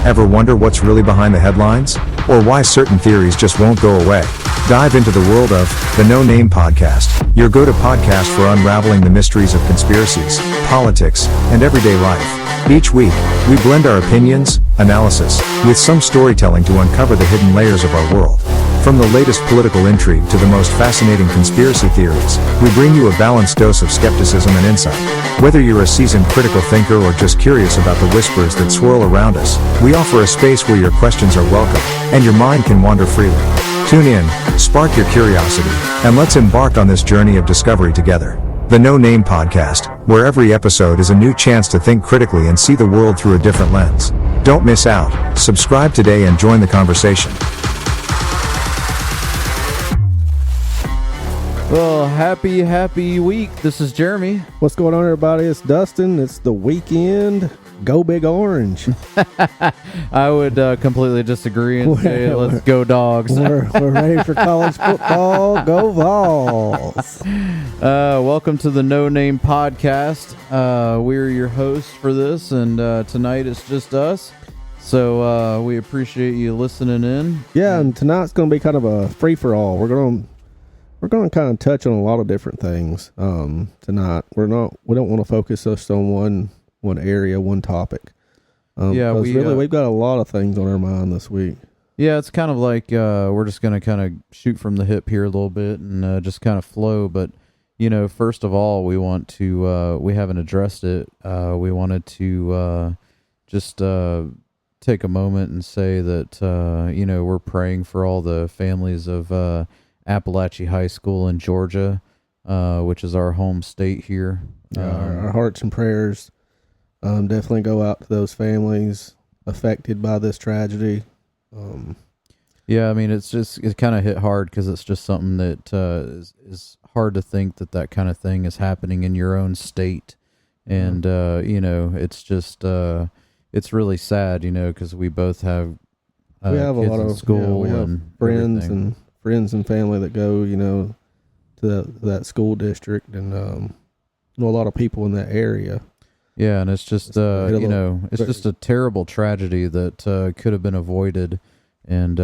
Ever wonder what's really behind the headlines? Or why certain theories just won't go away? Dive into the world of the No Name Podcast, your go-to podcast for unraveling the mysteries of conspiracies, politics, and everyday life. Each week, we blend our opinions, analysis, with some storytelling to uncover the hidden layers of our world. From the latest political intrigue to the most fascinating conspiracy theories, we bring you a balanced dose of skepticism and insight. Whether you're a seasoned critical thinker or just curious about the whispers that swirl around us, we offer a space where your questions are welcome, and your mind can wander freely. Tune in, spark your curiosity, and let's embark on this journey of discovery together. The No Name Podcast, where every episode is a new chance to think critically and see the world through a different lens. Don't miss out. Subscribe today and join the conversation. Well, happy week. This is Jeremy. What's going on, everybody? It's Dustin. It's the weekend. Go Big Orange. I would completely disagree and say let's go Dogs. We're ready for college football. Go Vols. Welcome to the No Name Podcast. We're your hosts for this, and tonight it's just us. So we appreciate you listening in. Yeah, and tonight's going to be kind of a free-for-all. We're going to kind of touch on a lot of different things tonight. We don't want to focus just on one area, one topic. We've got a lot of things on our mind this week. Yeah, it's kind of like we're just going to kind of shoot from the hip here a little bit and just kind of flow. But, first of all, we want to, we haven't addressed it. We wanted to just take a moment and say that, we're praying for all the families of Apalachee High School in Georgia, which is our home state here. Our hearts and prayers definitely go out to those families affected by this tragedy. Yeah, I mean, it kind of hit hard because it's just something that is hard to think that kind of thing is happening in your own state. And, it's just, it's really sad, because we both have we have kids a lot in of school we have and friends and family that go, to that school district, and know a lot of people in that area. Yeah, and it's just it's just a terrible tragedy that could have been avoided, and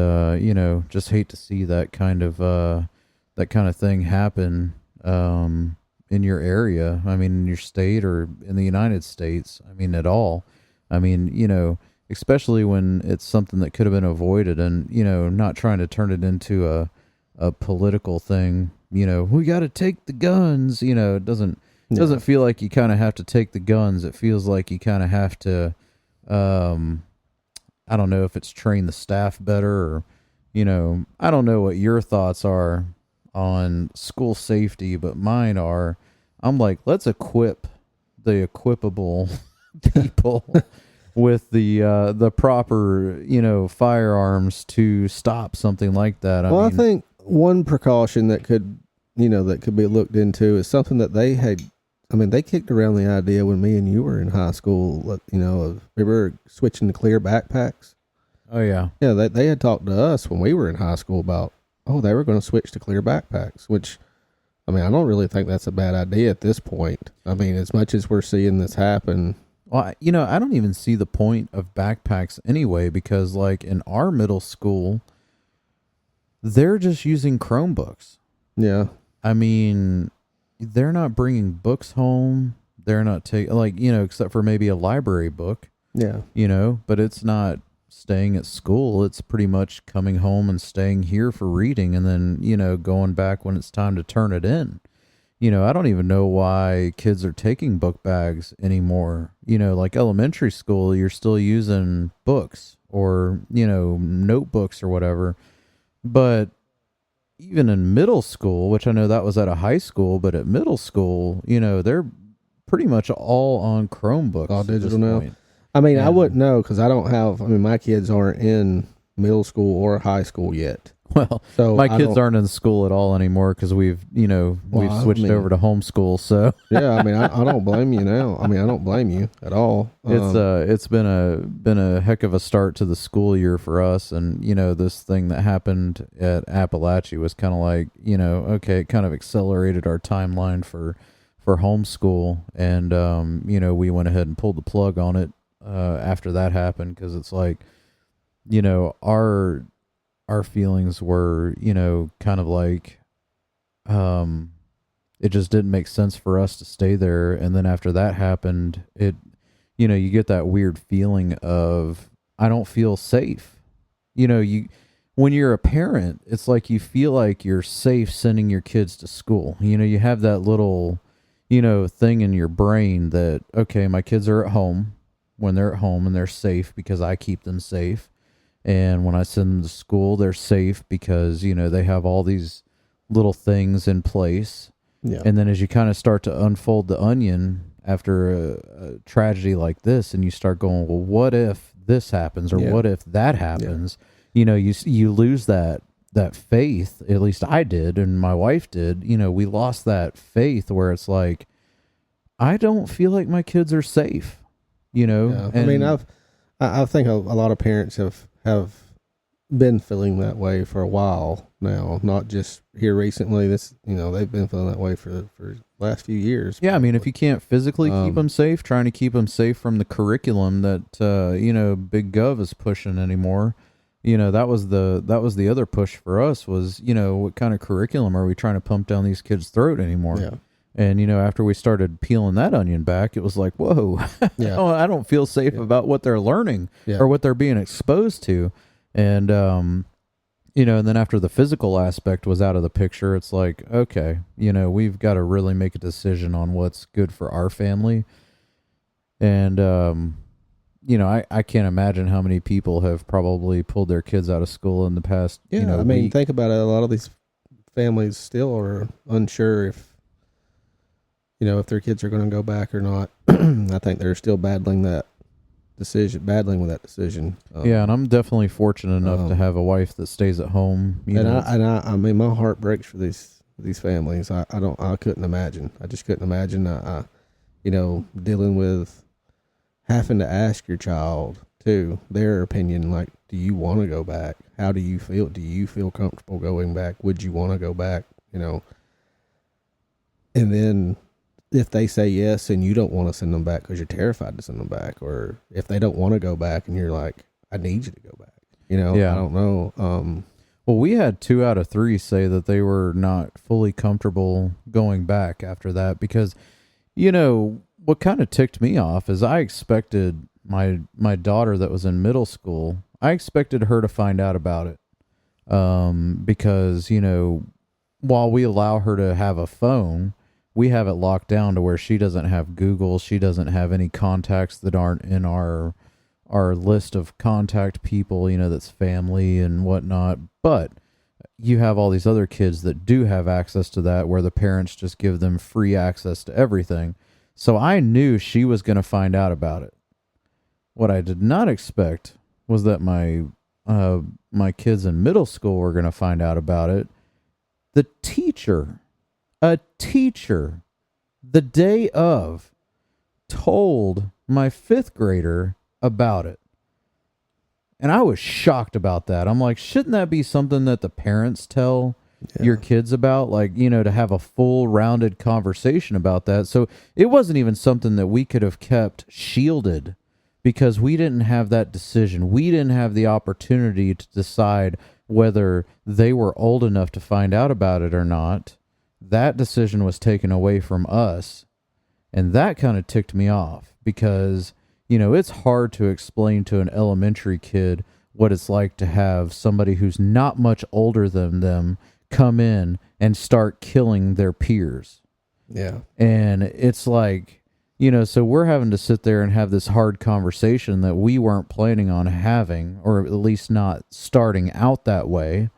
just hate to see that kind of thing happen in your area. I mean, in your state or in the United States. I mean, at all. I mean, especially when it's something that could have been avoided, and not trying to turn it into a political thing. We got to take the guns. It doesn't feel like you kind of have to take the guns. It feels like you kind of have to. I don't know if it's train the staff better, or I don't know what your thoughts are on school safety, but mine are. I'm like, let's equip the equipable people with the proper firearms to stop something like that. I think one precaution that could be looked into is something that they had. I mean, they kicked around the idea when me and you were in high school. We were switching to clear backpacks. Oh yeah, yeah. They had talked to us when we were in high school about they were going to switch to clear backpacks, which. I mean, I don't really think that's a bad idea at this point. I mean, as much as we're seeing this happen. Well, I don't even see the point of backpacks anyway, because like in our middle school, they're just using Chromebooks. Yeah. I mean, they're not bringing books home. They're not taking, except for maybe a library book. Yeah. But it's not staying at school. It's pretty much coming home and staying here for reading, and then, going back when it's time to turn it in. I don't even know why kids are taking book bags anymore. Like elementary school, you're still using books or, notebooks or whatever. But even in middle school, which I know that was at a high school, but at middle school, they're pretty much all on Chromebooks. All digital now. I mean, I wouldn't know because my kids aren't in middle school or high school yet. Well, so my kids aren't in school at all anymore because we've switched over to homeschool. So yeah, I mean, I don't blame you now. I mean, I don't blame you at all. It's been a heck of a start to the school year for us, and this thing that happened at Apalachee was kind of like it kind of accelerated our timeline for homeschool, and we went ahead and pulled the plug on it after that happened, because it's like, our feelings were, kind of like, it just didn't make sense for us to stay there. And then after that happened, you get that weird feeling of, I don't feel safe. When you're a parent, it's like you feel like you're safe sending your kids to school. You have that little, thing in your brain that, okay, my kids are at home when they're at home and they're safe because I keep them safe. And when I send them to school, they're safe because, they have all these little things in place. Yeah. And then as you kind of start to unfold the onion after a tragedy like this, and you start going, well, what if this happens, or what if that happens? You lose that faith. At least I did, and my wife did. We lost that faith where it's like, I don't feel like my kids are safe. Yeah. I mean, I think a lot of parents have been feeling that way for a while now, not just here recently. They've been feeling that way for the last few years. Yeah, I mean, if you can't physically keep them safe, trying to keep them safe from the curriculum that Big Gov is pushing anymore. That was the other push for us was, what kind of curriculum are we trying to pump down these kids' throat anymore? Yeah. And, after we started peeling that onion back, it was like, whoa, yeah. I don't feel safe about what they're learning or what they're being exposed to. And, and then after the physical aspect was out of the picture, it's like, okay, we've got to really make a decision on what's good for our family. And, I can't imagine how many people have probably pulled their kids out of school in the past, week. Think about it. A lot of these families still are unsure if their kids are going to go back or not. I think they're still battling with that decision. And I'm definitely fortunate enough to have a wife that stays at home. I mean, my heart breaks for these families. I couldn't imagine. I just couldn't imagine. Dealing with having to ask your child too their opinion. Like, do you want to go back? How do you feel? Do you feel comfortable going back? Would you want to go back? And then if they say yes and you don't want to send them back because you're terrified to send them back, or if they don't want to go back and you're like, I need you to go back, I don't know. Well, we had 2 out of 3 say that they were not fully comfortable going back after that because, what kind of ticked me off is I expected my daughter that was in middle school, I expected her to find out about it. Because, while we allow her to have a phone, we have it locked down to where she doesn't have Google. She doesn't have any contacts that aren't in our list of contact people, that's family and whatnot. But you have all these other kids that do have access to that, where the parents just give them free access to everything. So I knew she was going to find out about it. What I did not expect was that my kids in middle school were going to find out about it. A teacher, the day of, told my 5th grader about it. And I was shocked about that. I'm like, shouldn't that be something that the parents tell your kids about? Like, to have a full rounded conversation about that. So it wasn't even something that we could have kept shielded because we didn't have that decision. We didn't have the opportunity to decide whether they were old enough to find out about it or not. That decision was taken away from us. And that kind of ticked me off because, it's hard to explain to an elementary kid what it's like to have somebody who's not much older than them come in and start killing their peers. Yeah. And it's like, so we're having to sit there and have this hard conversation that we weren't planning on having, or at least not starting out that way,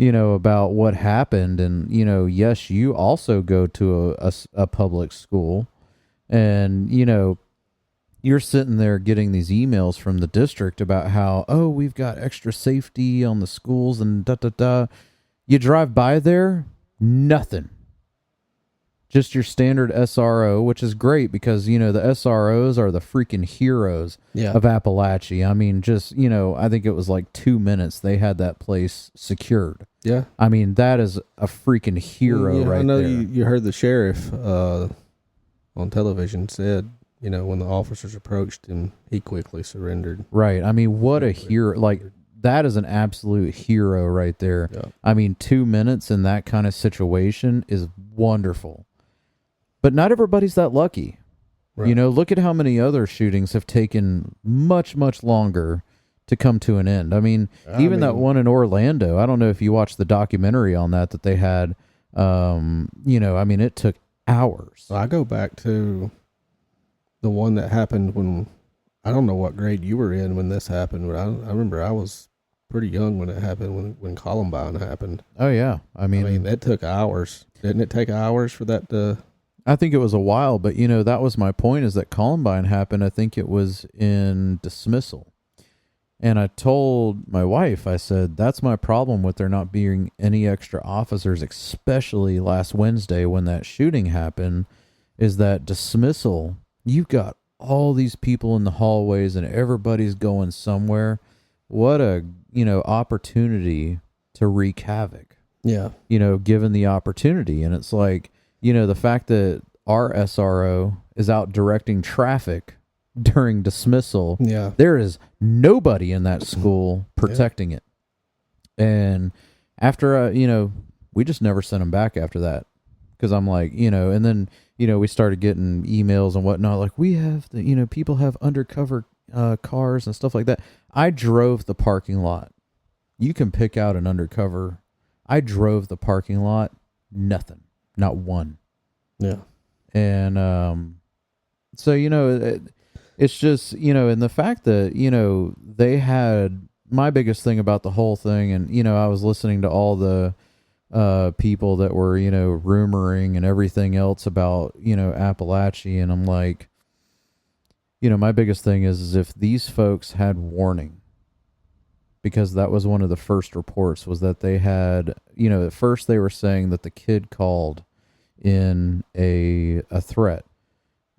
about what happened. And, yes, you also go to a public school and, you're sitting there getting these emails from the district about how, oh, we've got extra safety on the schools and da-da-da. You drive by there, nothing. Just your standard SRO, which is great because, the SROs are the freaking heroes of Apalachee. I mean, just, I think it was like 2 minutes they had that place secured. Yeah. I mean, that is a freaking hero right there. I know you heard the sheriff on television said when the officers approached him, he quickly surrendered. Right. I mean, what a hero. Like, that is an absolute hero right there. Yeah. I mean, 2 minutes in that kind of situation is wonderful. But not everybody's that lucky. Right. Look at how many other shootings have taken much, much longer to come to an end. I mean, that one in Orlando, I don't know if you watched the documentary on that they had. It took hours. I go back to the one that happened when, I don't know what grade you were in when this happened, but I remember I was pretty young when it happened, when Columbine happened. Oh, yeah. I mean, it took hours. Didn't it take hours for that to... I think it was a while, but, that was my point, is that Columbine happened, I think it was in dismissal. And I told my wife, I said, that's my problem with there not being any extra officers, especially last Wednesday when that shooting happened, is that dismissal, you've got all these people in the hallways and everybody's going somewhere. What a, opportunity to wreak havoc. Yeah. Given the opportunity. And it's like, the fact that our SRO is out directing traffic during dismissal, there is nobody in that school protecting it. And after, we just never sent them back after that. Because I'm like, and then, we started getting emails and whatnot, like, we have, people have undercover cars and stuff like that. I drove the parking lot. You can pick out an undercover. I drove the parking lot. Nothing. Not one. Yeah. And so, it's just, and the fact that, they had, my biggest thing about the whole thing, and, I was listening to all the people that were, rumoring and everything else about, Apalachee, and I'm like, my biggest thing is if these folks had warning, because that was one of the first reports, was that they had, at first they were saying that the kid called in a threat,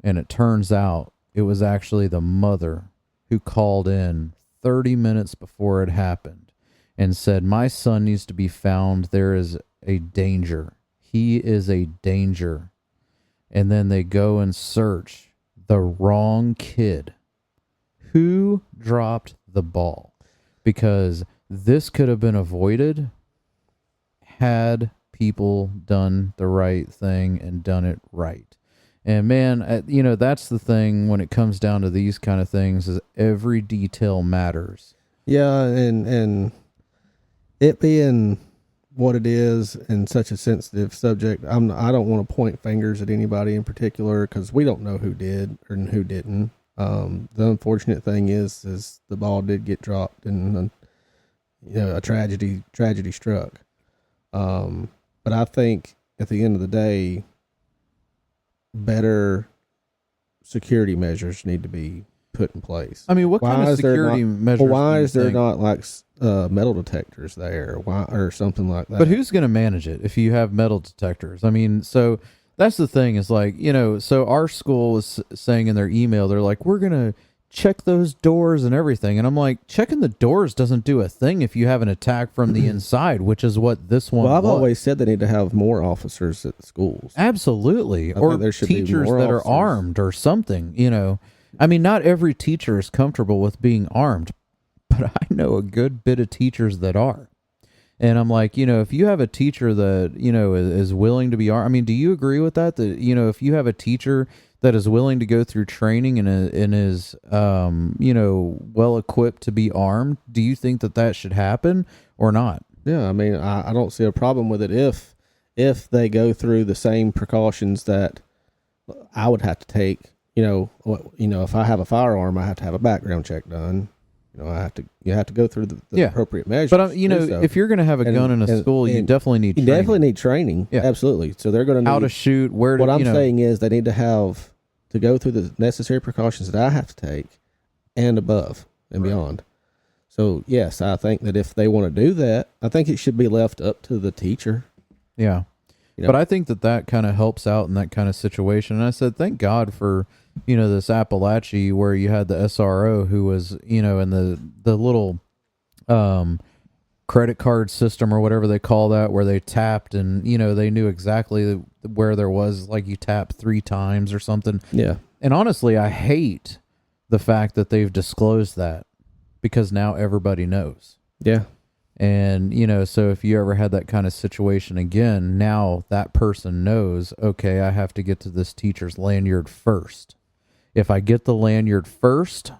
and it turns out it was actually the mother who called in 30 minutes before it happened and said, my son needs to be found. There is a danger. He is a danger. And then they go and search the wrong kid. Who dropped the ball? Because this could have been avoided had people done the right thing and done it right. And man, that's the thing when it comes down to these kind of things, is every detail matters. Yeah, and it being what it is and such a sensitive subject, I don't want to point fingers at anybody in particular, because we don't know who did or who didn't. The unfortunate thing is the ball did get dropped, and a tragedy struck. But I think at the end of the day, better security measures need to be put in place. I mean, what kind of security measures? Well, why is there not like metal detectors there, or something like that? But who's going to manage it if you have metal detectors? I mean, so that's the thing, is like, so our school was saying in their email, they're like, we're going to check those doors and everything. And I'm like, checking the doors doesn't do a thing if you have an attack from the inside, which is what this one was. Well, I've always said they need to have more officers at schools. Absolutely. Or there should teachers be more that officers. are armed or something, I mean, not every teacher is comfortable with being armed, but I know a good bit of teachers that are. And I'm like, if you have a teacher that, is willing to be armed, I mean, do you agree with that? That, if you have a teacher that is willing to go through training and is, well equipped to be armed, do you think that should happen or not? Yeah, I mean, I don't see a problem with it if they go through the same precautions that I would have to take. If I have a firearm, I have to have a background check done. You have to go through the appropriate measures. But if you're going to have a gun in a school, you definitely need training. You definitely need training. Yeah, absolutely. So they're going to need how to shoot, where to. What I'm saying is they need to go through the necessary precautions that I have to take, and above and beyond. So yes, I think that if they want to do that, I think it should be left up to the teacher. Yeah. But I think that kind of helps out in that kind of situation. And I said, thank God for, this Apalachee, where you had the SRO who was, in the little credit card system or whatever they call that, where they tapped and, they knew exactly where there was, like you tap 3 times or something. Yeah. And honestly, I hate the fact that they've disclosed that, because now everybody knows. Yeah. And, so if you ever had that kind of situation again, now that person knows, okay, I have to get to this teacher's lanyard first. If I get the lanyard first,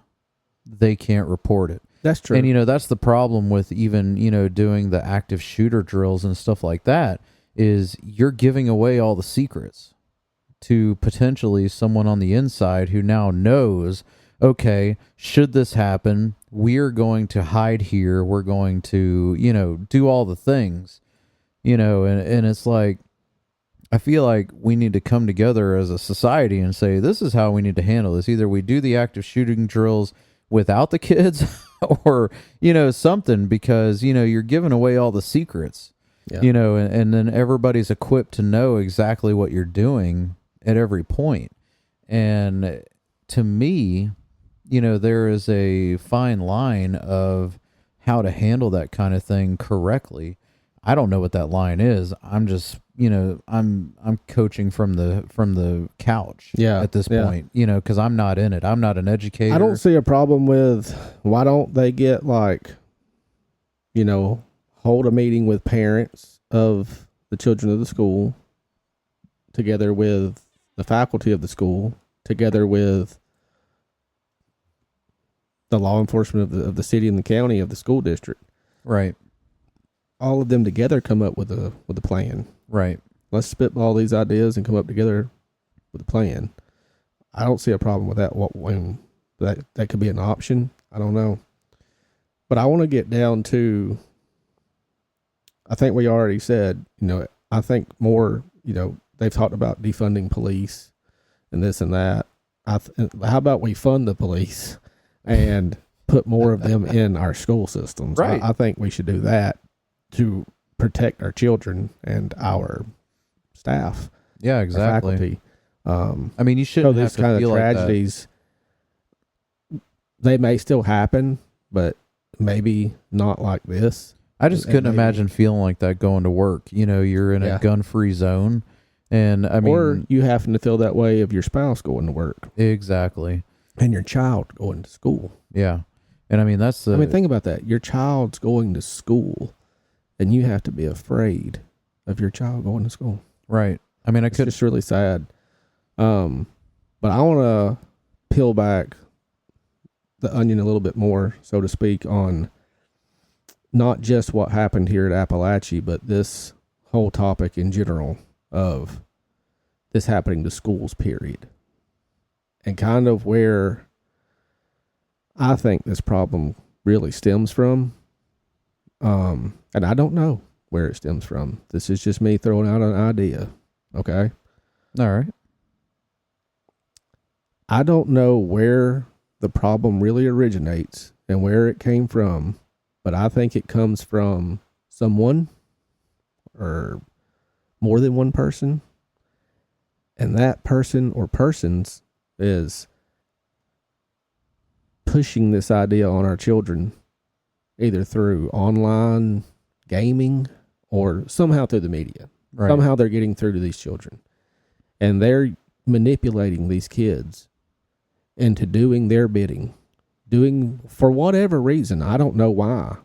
they can't report it. That's true. And, that's the problem with even, doing the active shooter drills and stuff like that, is you're giving away all the secrets to potentially someone on the inside who now knows, okay, should this happen, we're going to hide here. We're going to, do all the things, and it's like, I feel like we need to come together as a society and say, this is how we need to handle this. Either we do the active shooting drills without the kids or, something, because, you're giving away all the secrets, and then everybody's equipped to know exactly what you're doing at every point. And to me, there is a fine line of how to handle that kind of thing correctly. I don't know what that line is. I'm just, I'm coaching from the couch at this point, because I'm not in it. I'm not an educator. I don't see a problem with, why don't they get hold a meeting with parents of the children of the school, together with the faculty of the school, together with the law enforcement of the city and the county of the school district. Right. All of them together come up with a plan. Right. Let's spitball these ideas and come up together with a plan. I don't see a problem with that. When that could be an option. I don't know. But I want to get down to, I think we already said, I think more, they've talked about defunding police and this and that. How about we fund the police and put more of them in our school systems? Right. I think we should do that to protect our children and our staff. Yeah, exactly. Faculty. I mean, you shouldn't have these to kind of feel tragedies. They may still happen, but maybe not like this. I just couldn't imagine feeling like that going to work. You're in a gun-free zone, and I mean, or you having to feel that way of your spouse going to work. Exactly. And your child going to school. Yeah. And I mean, think about that. Your child's going to school, and you have to be afraid of your child going to school. Right. I mean, it's just really sad. But I want to peel back the onion a little bit more, so to speak, on not just what happened here at Apalachee, but this whole topic in general of this happening to schools, period. And kind of where I think this problem really stems from. And I don't know where it stems from. This is just me throwing out an idea. Okay? All right. I don't know where the problem really originates and where it came from, but I think it comes from someone or more than one person. And that person or persons is pushing this idea on our children, either through online gaming or somehow through the media. Right. Somehow they're getting through to these children. And they're manipulating these kids into doing their bidding. Doing, for whatever reason, I don't know why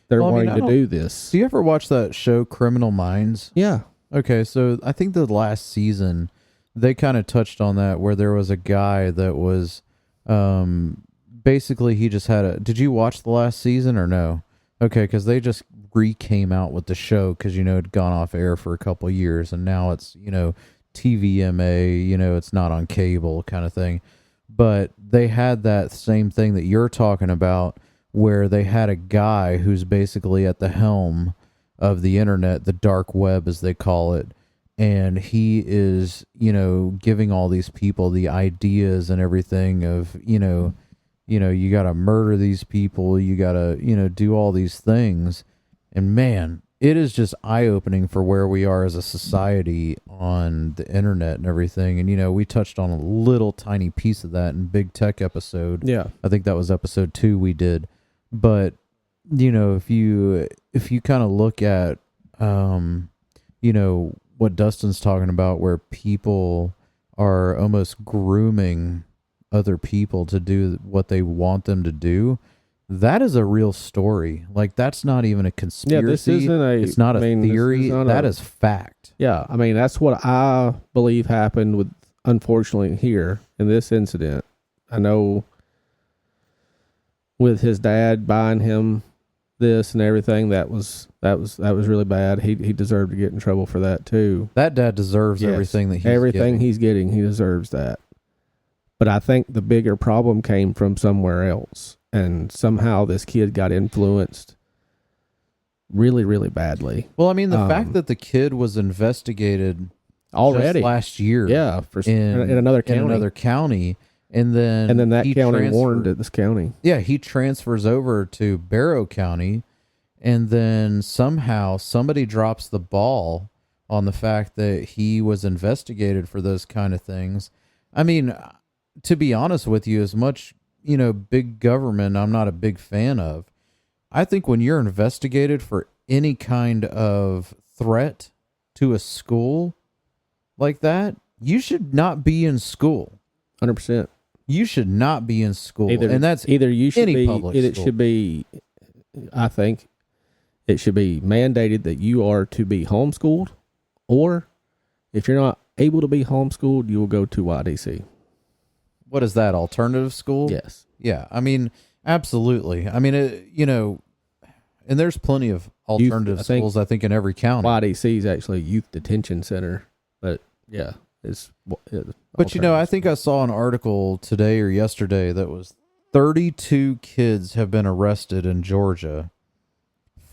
they're wanting to do this. Do you ever watch that show Criminal Minds? Yeah. Okay, so I think the last season they kind of touched on that, where there was a guy that was basically he just had did you watch the last season or no? Okay, because they just came out with the show because, it had gone off air for a couple of years, and now it's, TVMA, it's not on cable kind of thing. But they had that same thing that you're talking about, where they had a guy who's basically at the helm of the internet, the dark web as they call it, and he is, giving all these people the ideas and everything of, you got to murder these people, you got to, do all these things. And man, it is just eye-opening for where we are as a society on the internet and everything. And, we touched on a little tiny piece of that in Big Tech episode. Yeah. I think that was episode 2 we did. But, if you kind of look at, what Dustin's talking about, where people are almost grooming other people to do what they want them to do. That is a real story. Like, that's not even a conspiracy. Yeah, this isn't it's not a theory. That is fact. Yeah, I mean, that's what I believe happened with, unfortunately, here in this incident. I know with his dad buying him this and everything, that was really bad. He deserved to get in trouble for that too. That dad deserves everything that he's getting. He deserves that. But I think the bigger problem came from somewhere else, and somehow this kid got influenced really, really badly. Well, I mean, the fact that the kid was investigated already just last year, in another county, and then that county warned this county. Yeah, he transfers over to Barrow County, and then somehow somebody drops the ball on the fact that he was investigated for those kind of things. I mean, to be honest with you, as much, big government I'm not a big fan of, I think when you're investigated for any kind of threat to a school like that, you should not be in school. 100%. You should not be in school. And that's either you should any be, public it school. should be, I think, it should be mandated that you are to be homeschooled, or if you're not able to be homeschooled, you will go to YDC. What is that, alternative school? Yes. Yeah, I mean, absolutely. I mean, and there's plenty of alternative schools, I think, in every county. YDC is actually a youth detention center, but yeah, it's But I think I saw an article today or yesterday that was 32 kids have been arrested in Georgia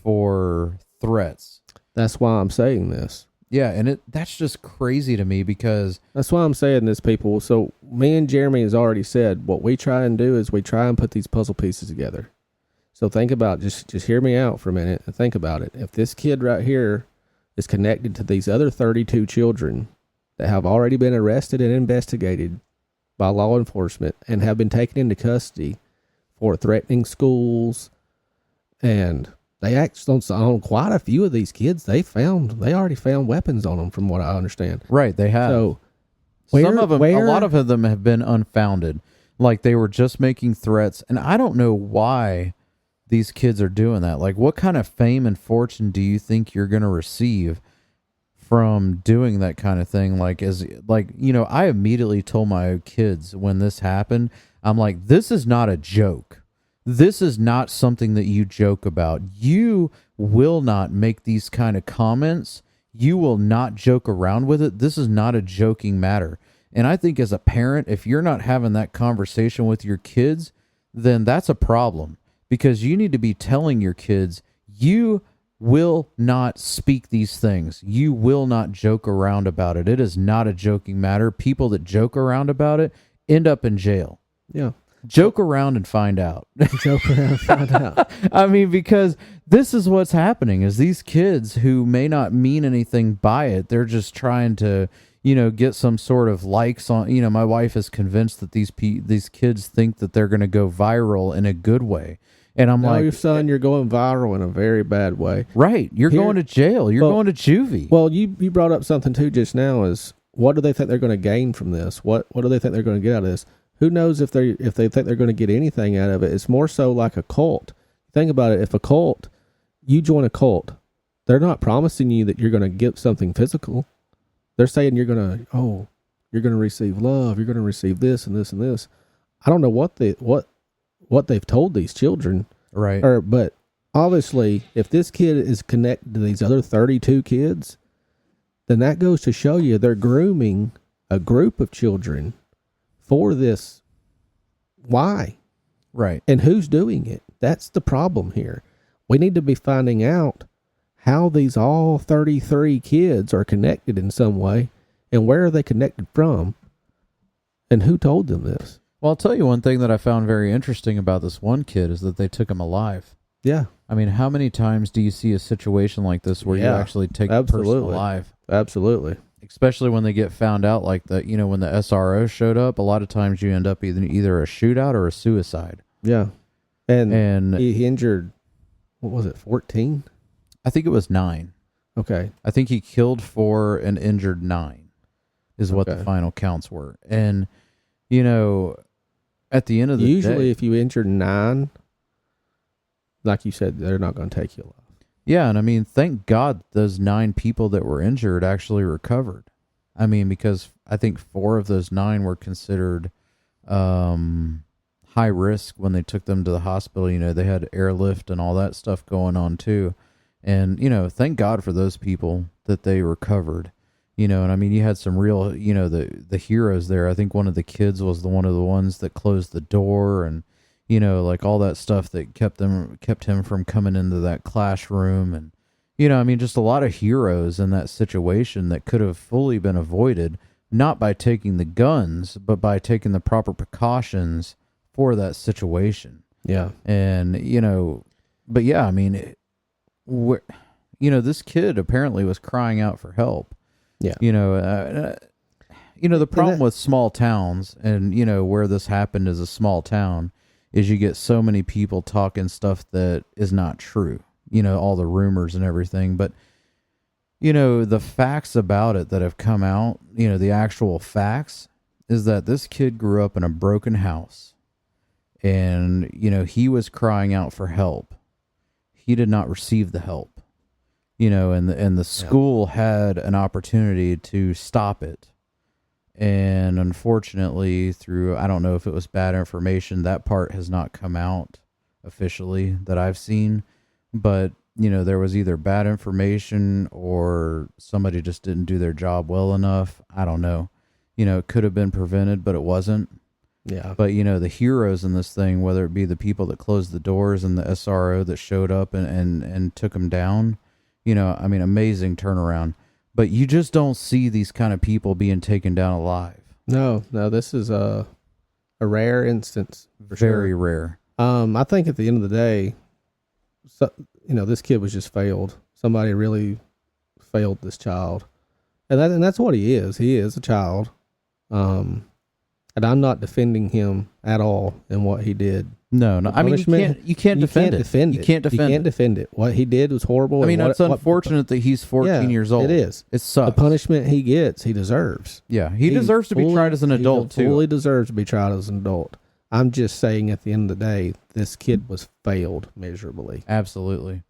for threats. That's why I'm saying this. Yeah, and that's just crazy to me, because that's why I'm saying this, people. So me and Jeremy has already said what we try and do is we try and put these puzzle pieces together. So think about, just hear me out for a minute and think about it. If this kid right here is connected to these other 32 children that have already been arrested and investigated by law enforcement and have been taken into custody for threatening schools, and they actually, on quite a few of these kids, they already found weapons on them, from what I understand. Right, they have. So some of them, a lot of them have been unfounded. Like, they were just making threats, and I don't know why these kids are doing that. Like, what kind of fame and fortune do you think you're going to receive from doing that kind of thing? I immediately told my kids when this happened, I'm like, this is not a joke. This is not something that you joke about. You will not make these kind of comments. You will not joke around with it. This is not a joking matter. And I think as a parent, if you're not having that conversation with your kids, then that's a problem, because you need to be telling your kids, you will not speak these things. You will not joke around about it. It is not a joking matter. People that joke around about it end up in jail. Yeah. Joke around and find out. Joke around and find out. I mean, because this is what's happening, is these kids who may not mean anything by it, they're just trying to, get some sort of likes on, my wife is convinced that these kids think that they're going to go viral in a good way. And I'm like, your son, you're going viral in a very bad way. Right. You're going to jail. You're going to juvie. Well, you brought up something too just now, is what do they think they're going to gain from this? What do they think they're going to get out of this? Who knows if they think they're going to get anything out of it? It's more so like a cult. Think about it. If you join a cult, they're not promising you that you're going to get something physical. They're saying you're going to receive love. You're going to receive this and this and this. I don't know what they've told these children. Right. But obviously, if this kid is connected to these other 32 kids, then that goes to show you they're grooming a group of children for this. Why? Right. And who's doing it? That's the problem here. We need to be finding out how these all 33 kids are connected in some way, and where are they connected from, and who told them this. Well, I'll tell you one thing that I found very interesting about this one kid is that they took him alive. Yeah. I mean, how many times do you see a situation like this where you actually take a person alive? Absolutely. Especially when they get found out, like when the SRO showed up, a lot of times you end up either a shootout or a suicide. Yeah. And he injured, what was it, 14? I think it was 9. Okay. I think he killed 4 and injured 9. is what the final counts were. And, you know, at the end of the usually day, if you injure 9, like you said, they're not going to take you alive. Yeah, and I mean, thank God those 9 people that were injured actually recovered. I mean, because I think 4 of those 9 were considered high risk when they took them to the hospital. You know, they had airlift and all that stuff going on too. And, you know, thank God for those people that they recovered. You know, and I mean, you had some real, you know, the heroes there. I think one of the kids was one of the ones that closed the door, and, you know, like all that stuff that kept him from coming into that classroom. And, you know, I mean, just a lot of heroes in that situation that could have fully been avoided, not by taking the guns, but by taking the proper precautions for that situation. Yeah. And, you know, but yeah, I mean, you know, this kid apparently was crying out for help. Yeah. You know, the problem with small towns, and, you know, where this happened is a small town, is you get so many people talking stuff that is not true, you know, all the rumors and everything. But, you know, the facts about it that have come out, you know, the actual facts is that this kid grew up in a broken house, and, you know, he was crying out for help. He did not receive the help, you know, and the school had an opportunity to stop it. And unfortunately, through, I don't know if it was bad information, that part has not come out officially that I've seen. But, you know, there was either bad information or somebody just didn't do their job well enough. I don't know. You know, it could have been prevented, but it wasn't. Yeah. But, you know, the heroes in this thing, whether it be the people that closed the doors and the SRO that showed up and took them down, you know, I mean, amazing turnaround. But you just don't see these kind of people being taken down alive. No, this is a rare instance. Very rare. I think at the end of the day, you know, this kid was just failed. Somebody really failed this child, and that's what he is. He is a child, and I'm not defending him at all in what he did. No. I mean, you can't defend it. You can't defend it. What he did was horrible. I mean, it's unfortunate that he's 14 years old. It is. It sucks. The punishment he gets, he deserves. Yeah, he deserves to be tried as an adult, too. He fully deserves to be tried as an adult. I'm just saying at the end of the day, this kid was failed miserably. Absolutely.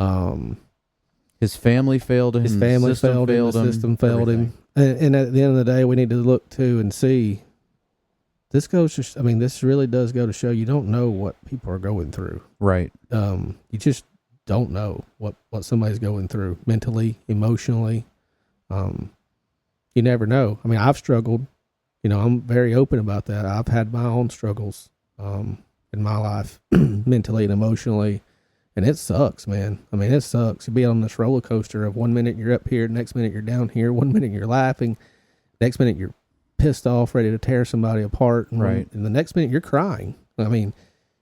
His family failed him. His family failed him. The system failed him. And at the end of the day, we need to look to and see. This really does go to show you don't know what people are going through. Right. You just don't know what somebody's going through mentally, emotionally. You never know. I mean, I've struggled. You know, I'm very open about that. I've had my own struggles in my life, mentally and emotionally, and it sucks, man. I mean, it sucks. You be on this roller coaster of 1 minute you're up here, next minute you're down here, 1 minute you're laughing, next minute you're pissed off, ready to tear somebody apart, and the next minute you're crying. I mean,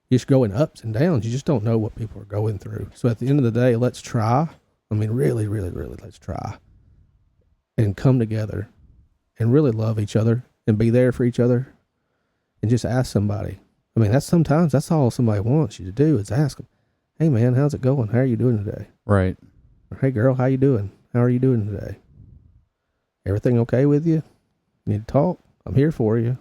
you're just going ups and downs. You just don't know what people are going through. So at the end of the day, let's try. I mean, really, really, really, let's try and come together and really love each other and be there for each other and just ask somebody. I mean, that's all somebody wants you to do is ask them, hey man, how's it going? How are you doing today? Right. Or, hey girl, how you doing? How are you doing today? Everything okay with you? Need to talk? I'm here for you.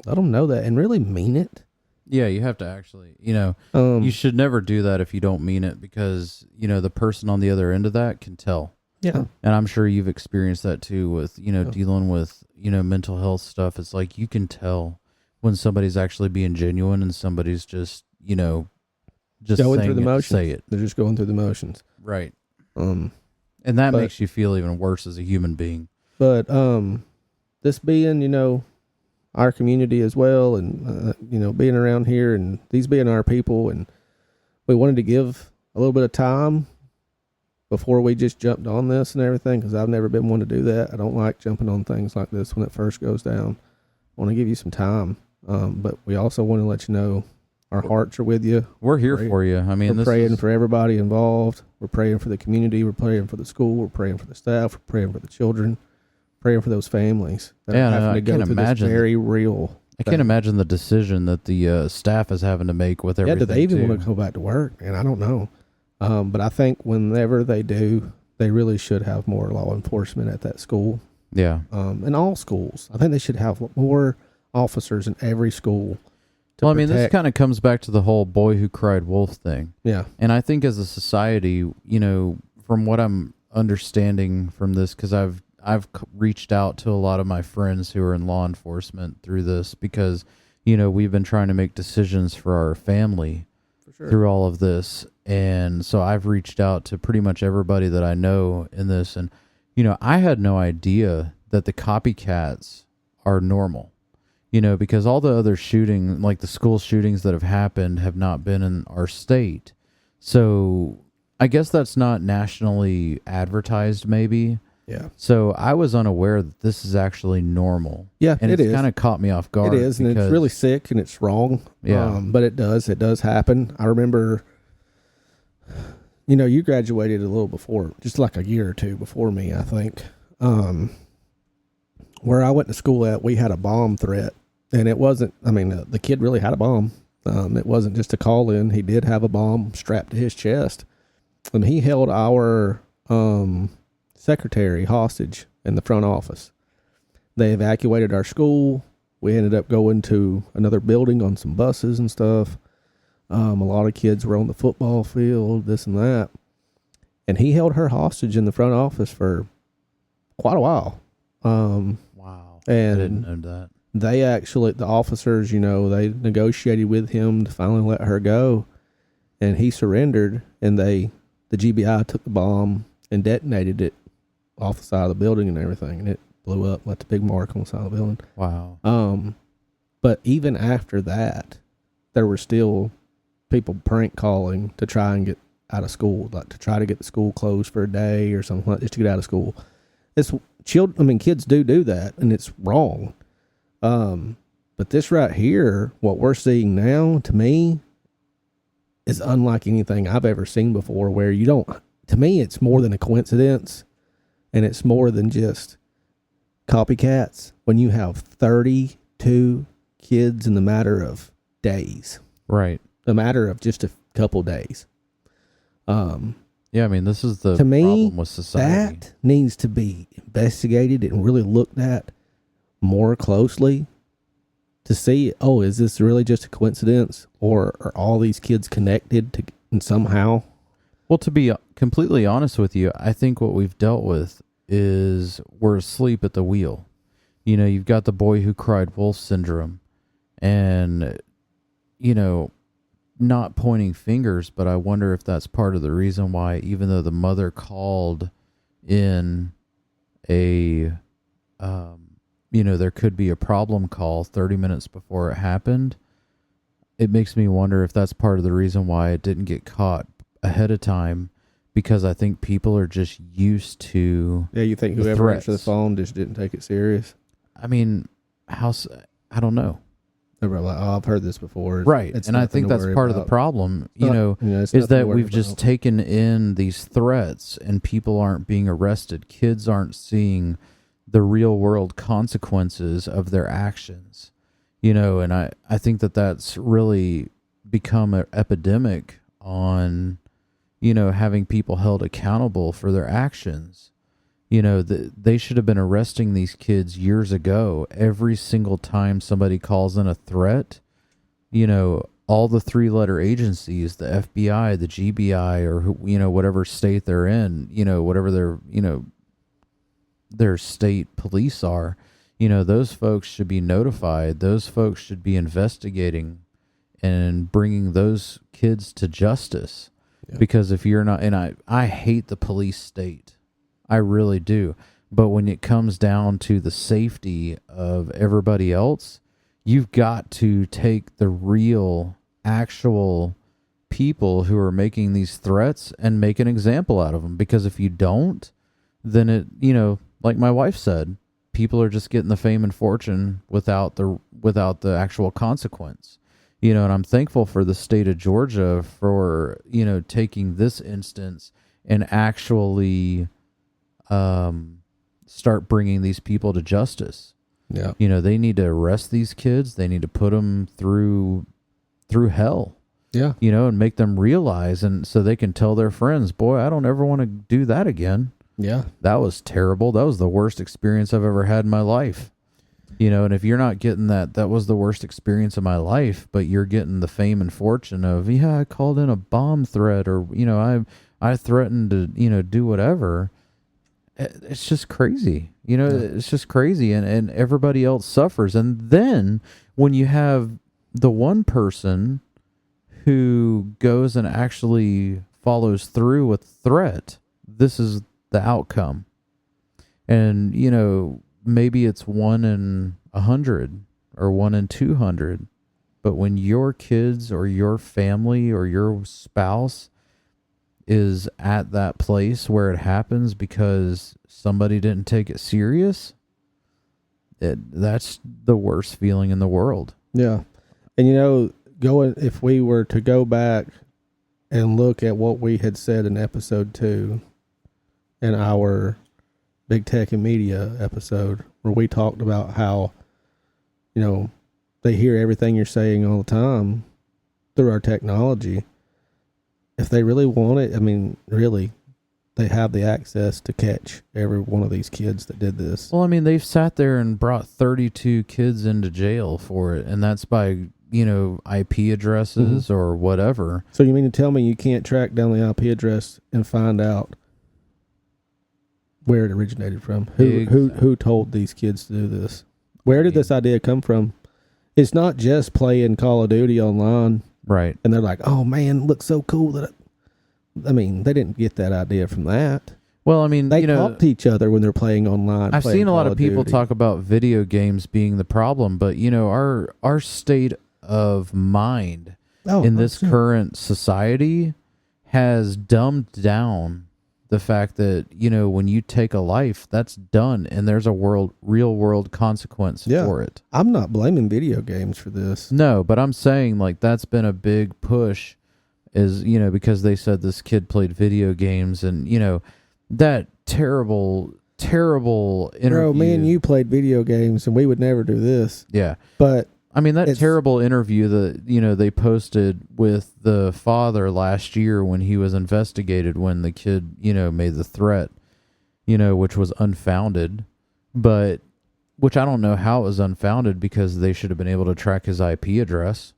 Let them know that and really mean it. Yeah, you have to actually, you know, you should never do that if you don't mean it, because, you know, the person on the other end of that can tell. Yeah. And I'm sure you've experienced that too with, you know, dealing with, you know, mental health stuff. It's like you can tell when somebody's actually being genuine and somebody's just, you know, just going through the motions. Say it. They're just going through the motions. Right. And that makes you feel even worse as a human being. But this being, you know, our community as well, and you know, being around here, and these being our people, and we wanted to give a little bit of time before we just jumped on this and everything, because I've never been one to do that. I don't like jumping on things like this when it first goes down. I want to give you some time, but we also want to let you know our hearts are with you. We're here for you. I mean, we're praying for everybody involved. We're praying for the community. We're praying for the school. We're praying for the staff. We're praying for the children. Praying for those families that are having to go through this very real. I can't imagine the decision that the staff is having to make with everything. Yeah, do they even want to go back to work? And I don't know. But I think whenever they do, they really should have more law enforcement at that school. Yeah. In all schools. I think they should have more officers in every school. Well, I mean, this kind of comes back to the whole boy who cried wolf thing. Yeah. And I think as a society, you know, from what I'm understanding from this, because I've reached out to a lot of my friends who are in law enforcement through this, because, you know, we've been trying to make decisions for our family through all of this. And so I've reached out to pretty much everybody that I know in this. And, you know, I had no idea that the copycats are normal, you know, because all the other shooting, like the school shootings that have happened, have not been in our state. So I guess that's not nationally advertised, maybe. Yeah. So I was unaware that this is actually normal. Yeah, and it is. Kind of caught me off guard. It is, and it's really sick and it's wrong. Yeah. But it does happen. I remember, you know, you graduated a little before, just like a year or two before me, I think. Where I went to school at, we had a bomb threat, and it wasn't, I mean, the kid really had a bomb. It wasn't just a call in. He did have a bomb strapped to his chest, and he held our, secretary hostage in the front office. They evacuated our school. We ended up going to another building on some buses and stuff. A lot of kids were on the football field, this and that. And he held her hostage in the front office for quite a while. Wow. And I didn't know that. They actually, the officers, you know, they negotiated with him to finally let her go. And he surrendered, and the GBI took the bomb and detonated it off the side of the building and everything, and it blew up, left a big mark on the side of the building. Wow. But even after that, there were still people prank calling to try and get out of school, like to try to get the school closed for a day or something like just to get out of school. It's kids do that, and it's wrong. But this right here, what we're seeing now, to me, is unlike anything I've ever seen before, where you don't, to me, it's more than a coincidence. And it's more than just copycats when you have 32 kids in the matter of days. Right. The matter of just a couple days. Yeah, I mean, this is the to me, problem with society. That needs to be investigated and really looked at more closely to see, oh, is this really just a coincidence? Or are all these kids connected to somehow? Well, to be completely honest with you, I think what we've dealt with is we're asleep at the wheel. You know, you've got the boy who cried wolf syndrome, and, you know, not pointing fingers, but I wonder if that's part of the reason why, even though the mother called in a, you know, there could be a problem call 30 minutes before it happened. It makes me wonder if that's part of the reason why it didn't get caught ahead of time, because I think people are just used to. Yeah, you think whoever answered the phone just didn't take it serious? I mean, I don't know. They were like, oh, I've heard this before. Right, and I think that's part of the problem, is that we've just taken in these threats and people aren't being arrested. Kids aren't seeing the real world consequences of their actions, you know, and I think that's really become an epidemic on, you know, having people held accountable for their actions. You know, they should have been arresting these kids years ago. Every single time somebody calls in a threat, you know, all the 3-letter agencies, the FBI, the GBI, or, you know, whatever state they're in, you know, whatever their state police are, you know, those folks should be notified. Those folks should be investigating and bringing those kids to justice. Because if you're not, and I hate the police state, I really do. But when it comes down to the safety of everybody else, you've got to take the real, actual people who are making these threats and make an example out of them. Because if you don't, then it, you know, like my wife said, people are just getting the fame and fortune without the actual consequence. You know, and I'm thankful for the state of Georgia for, you know, taking this instance and actually start bringing these people to justice. Yeah. You know, they need to arrest these kids. They need to put them through hell. Yeah. You know, and make them realize, and so they can tell their friends, boy, I don't ever want to do that again. Yeah. That was terrible. That was the worst experience I've ever had in my life. You know, and if you're not getting that was the worst experience of my life, but you're getting the fame and fortune of, yeah, I called in a bomb threat, or, you know, I threatened to, you know, do whatever. It's just crazy. You know, it's just crazy. And everybody else suffers. And then when you have the one person who goes and actually follows through with threat, this is the outcome. And, you know, maybe it's 1 in 100 or 1 in 200, but when your kids or your family or your spouse is at that place where it happens because somebody didn't take it serious, that's the worst feeling in the world. Yeah. And, you know, if we were to go back and look at what we had said in episode 2 in our Big Tech and Media episode, where we talked about how, you know, they hear everything you're saying all the time through our technology. If they really want it, I mean, really, they have the access to catch every one of these kids that did this. Well, I mean, they've sat there and brought 32 kids into jail for it, and that's by, you know, IP addresses or whatever. So you mean to tell me you can't track down the IP address and find out where it originated from? Who told these kids to do this? Where did this idea come from? It's not just playing Call of Duty online. Right. And they're like, oh man, looks so cool I mean, they didn't get that idea from that. Well, I mean, they you know, talk to each other when they're playing online. I've seen a lot of people talk about video games being the problem, but you know, our state of mind in this current society has dumbed down the fact that, you know, when you take a life, that's done, and there's a real world consequence for it. I'm not blaming video games for this. No, but I'm saying, like, that's been a big push, is, you know, because they said this kid played video games, and, you know, that terrible interview. Bro, me and you played video games, and we would never do this. Yeah. But I mean, that terrible interview that, you know, they posted with the father last year when he was investigated, when the kid, you know, made the threat, you know, which was unfounded, but which I don't know how it was unfounded, because they should have been able to track his IP address.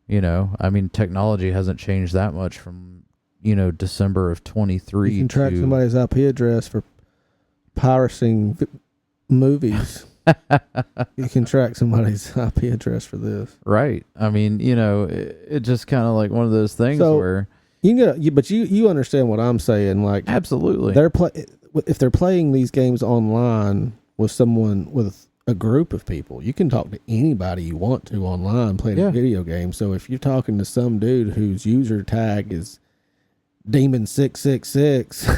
You know, I mean, technology hasn't changed that much from, you know, December of 23. You can track somebody's IP address for pirating movies. You can track somebody's IP address for this, right? I mean, you know, it just kind of like one of those things where but you understand what I'm saying. Like, absolutely, if they're playing these games online with a group of people, you can talk to anybody you want to online playing a video game. So if you're talking to some dude whose user tag is Demon 666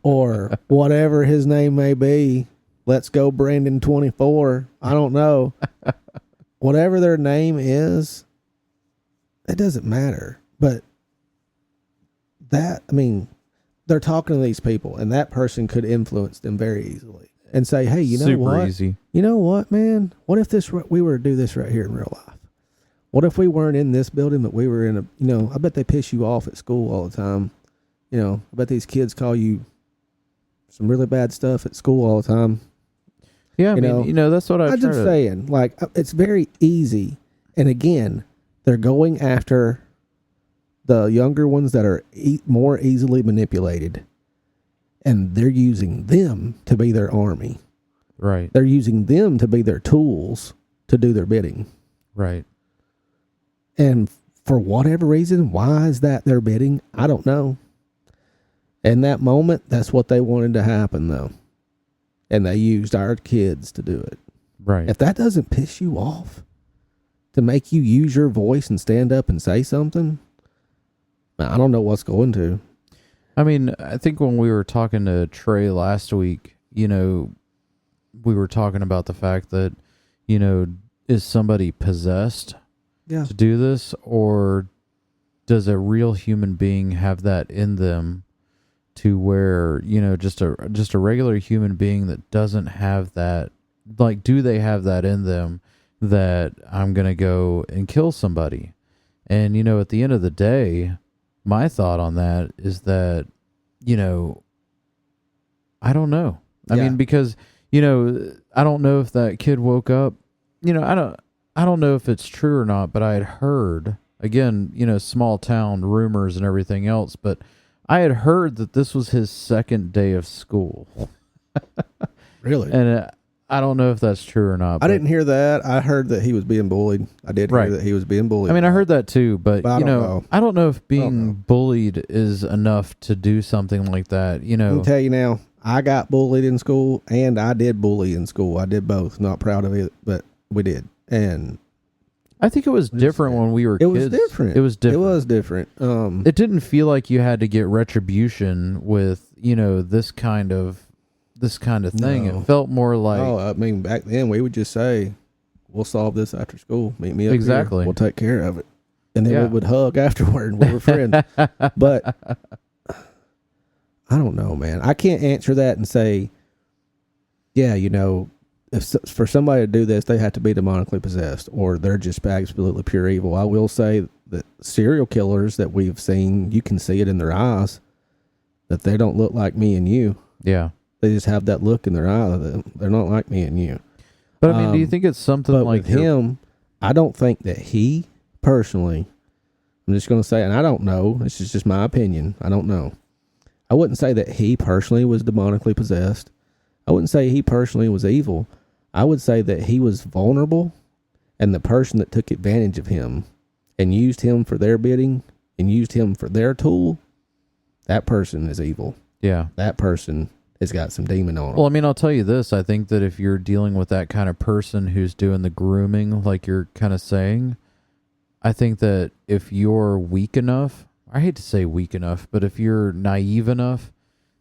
or whatever his name may be. Let's go Brandon 24. I don't know. Whatever their name is, it doesn't matter. But they're talking to these people, and that person could influence them very easily and say, hey, you know Super what? Easy. You know what, man? What if we were to do this right here in real life? What if we weren't in this building, but we were in I bet they piss you off at school all the time. You know, I bet these kids call you some really bad stuff at school all the time. Yeah, that's what I'm just saying. Like, it's very easy. And again, they're going after the younger ones that are more easily manipulated. And they're using them to be their army. Right. They're using them to be their tools to do their bidding. Right. And for whatever reason, why is that their bidding? I don't know. In that moment, that's what they wanted to happen, though. And they used our kids to do it. Right. If that doesn't piss you off to make you use your voice and stand up and say something, I don't know what's going to. I mean, I think when we were talking to Trey last week, you know, we were talking about the fact that, you know, is somebody possessed to do this, or does a real human being have that in them to where, you know, just a regular human being that doesn't have that, like, do they have that in them that I'm going to go and kill somebody? And, you know, at the end of the day, my thought on that is that, you know, I don't know. I Yeah. mean, because, I don't know if that kid woke up, I don't know if it's true or not, but I had heard, again, small town rumors and everything else, but I had heard that this was his second day of school. Really? And I don't know if that's true or not. I didn't hear that. I heard that he was being bullied. I did hear that he was being bullied. I mean, I heard that too, but I don't know. I don't know if being bullied is enough to do something like that. I can tell you now, I got bullied in school, and I did bully in school. I did both. Not proud of it, but we did. And I think it was different when we were kids. It was different. It was different. It was different. It didn't feel like you had to get retribution with, this kind of thing. No. It felt more like, I mean, back then we would just say, "We'll solve this after school. Meet me up Exactly. here. We'll take care of it." And then we would hug afterward, and we were friends. But I don't know, man. I can't answer that and say, yeah, if for somebody to do this, they have to be demonically possessed, or they're just absolutely pure evil. I will say that serial killers that we've seen, you can see it in their eyes that they don't look like me and you. yeah. They just have that look in their eye that they're not like me and you. But I mean, do you think it's something But like with him, I don't think that he personally, I'm just going to say, and I don't know, this is just my opinion, I don't know. I wouldn't say that he personally was demonically possessed. I wouldn't say he personally was evil. I would say that he was vulnerable, and the person that took advantage of him and used him for their bidding and used him for their tool, that person is evil. Yeah. That person has got some demon on him. Well, I mean, I'll tell you this. I think that if you're dealing with that kind of person who's doing the grooming, like you're kind of saying, I think that if you're weak enough, I hate to say weak enough, but if you're naive enough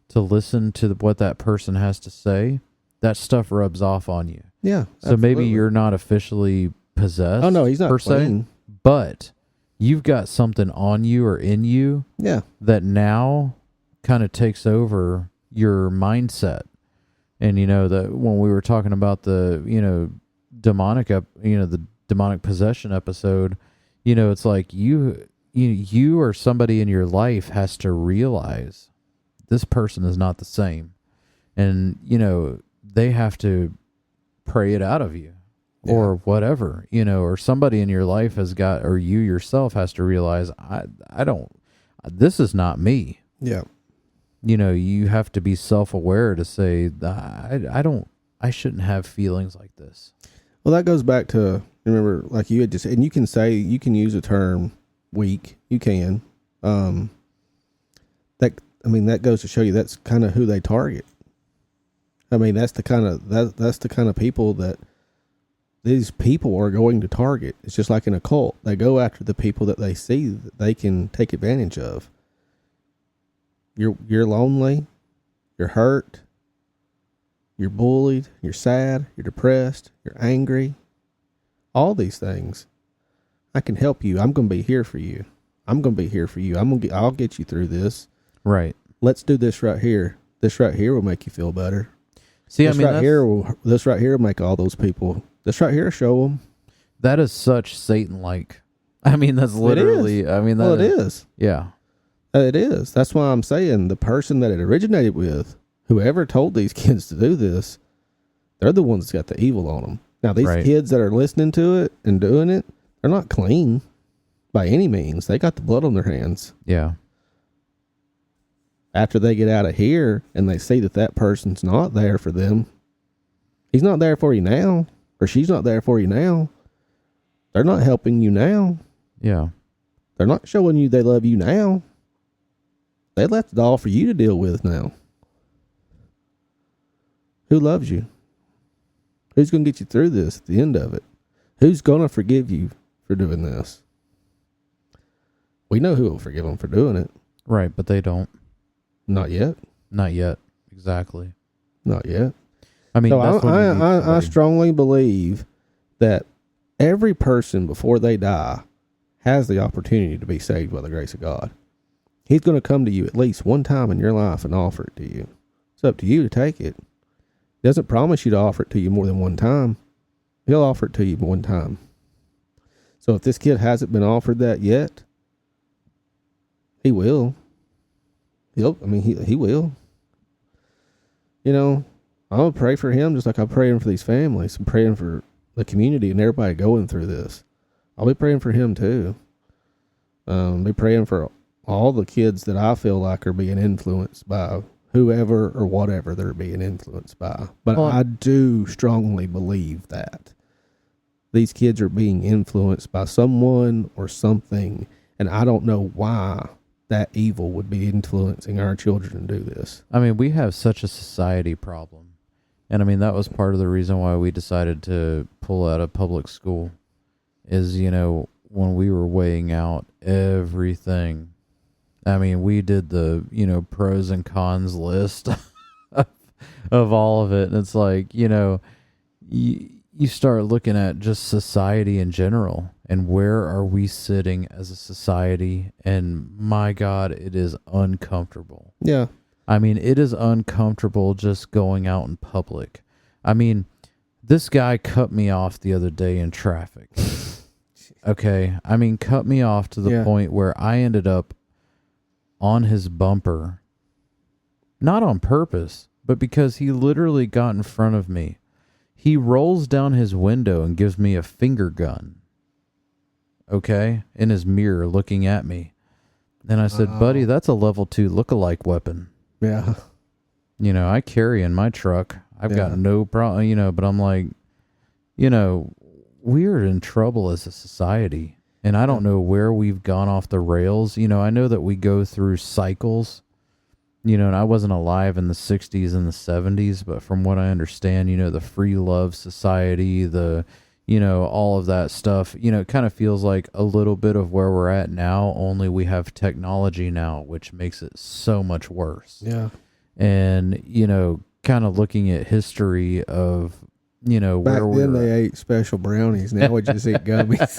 to listen to what that person has to say, that stuff rubs off on you. Yeah. So maybe you're not officially possessed. Oh, no, he's not per clean. se, but you've got something on you or in you that now kind of takes over your mindset. And that when we were talking about the demonic the demonic possession episode, it's like you or somebody in your life has to realize this person is not the same, and they have to pray it out of you or whatever, or somebody in your life has got, or you yourself has to realize this is not me. Yeah. You have to be self-aware to say, I shouldn't have feelings like this. Well, that goes back to, remember, like you had just, and you can use the term weak. You can. That goes to show you that's kind of who they target. I mean, that's the kind of people that these people are going to target. It's just like in a cult. They go after the people that they see that they can take advantage of. You're lonely, you're hurt, you're bullied, you're sad, you're depressed, you're angry. All these things. I can help you. I'm going to be here for you. I'll get you through this. Right. Let's do this right here. This right here will make you feel better. See, this right here will make all those people. This right here show them. That is such Satan-like. I mean, that's literally. It is. I mean, it is. Yeah. It is. That's why I'm saying the person that it originated with, whoever told these kids to do this, they're the ones that got the evil on them. Now, these kids that are listening to it and doing it, they're not clean by any means. They got the blood on their hands. Yeah. After they get out of here and they see that person's not there for them, he's not there for you now, or she's not there for you now. They're not helping you now. Yeah. They're not showing you they love you now. They left it all for you to deal with now. Who loves you? Who's going to get you through this at the end of it? Who's going to forgive you for doing this? We know who will forgive them for doing it. Right, but they don't. Not yet. Not yet. Exactly. Not yet. I mean, so that's I strongly believe that every person before they die has the opportunity to be saved by the grace of God. He's going to come to you at least one time in your life and offer it to you. It's up to you to take it. He doesn't promise you to offer it to you more than one time. He'll offer it to you one time. So if this kid hasn't been offered that yet, he will. He will. you know, I'm going to pray for him just like I'm praying for these families. I'm praying for the community and everybody going through this. I'll be praying for him too. Be praying for all the kids that I feel like are being influenced by whoever or whatever they're being influenced by. But I do strongly believe that these kids are being influenced by someone or something, and I don't know why that evil would be influencing our children to do this. I mean, we have such a society problem. And I mean, that was part of the reason why we decided to pull out of public school is, you know, when we were weighing out everything. I mean, we did the, you know, pros and cons list of all of it. And it's like, you know, you start looking at just society in general and where are we sitting as a society? And my God, it is uncomfortable. Yeah. I mean, it is uncomfortable just going out in public. I mean, this guy cut me off the other day in traffic. Okay. I mean, cut me off to the point where I ended up on his bumper, not on purpose, but because he literally got in front of me. He rolls down his window and gives me a finger gun. Okay. In his mirror looking at me. And I said, buddy, that's a level 2 lookalike weapon. Yeah. You know, I carry in my truck. I've got no problem, you know, but I'm like, you know, we're in trouble as a society. And I don't know where we've gone off the rails. You know, I know that we go through cycles, you know, and I wasn't alive in the 60s and the 70s, but from what I understand, you know, the free love society, the, you know, all of that stuff, you know, it kind of feels like a little bit of where we're at now, only we have technology now, which makes it so much worse. Yeah. And, you know, kind of looking at history of, you know, back where then they ate special brownies. Now we just eat gummies.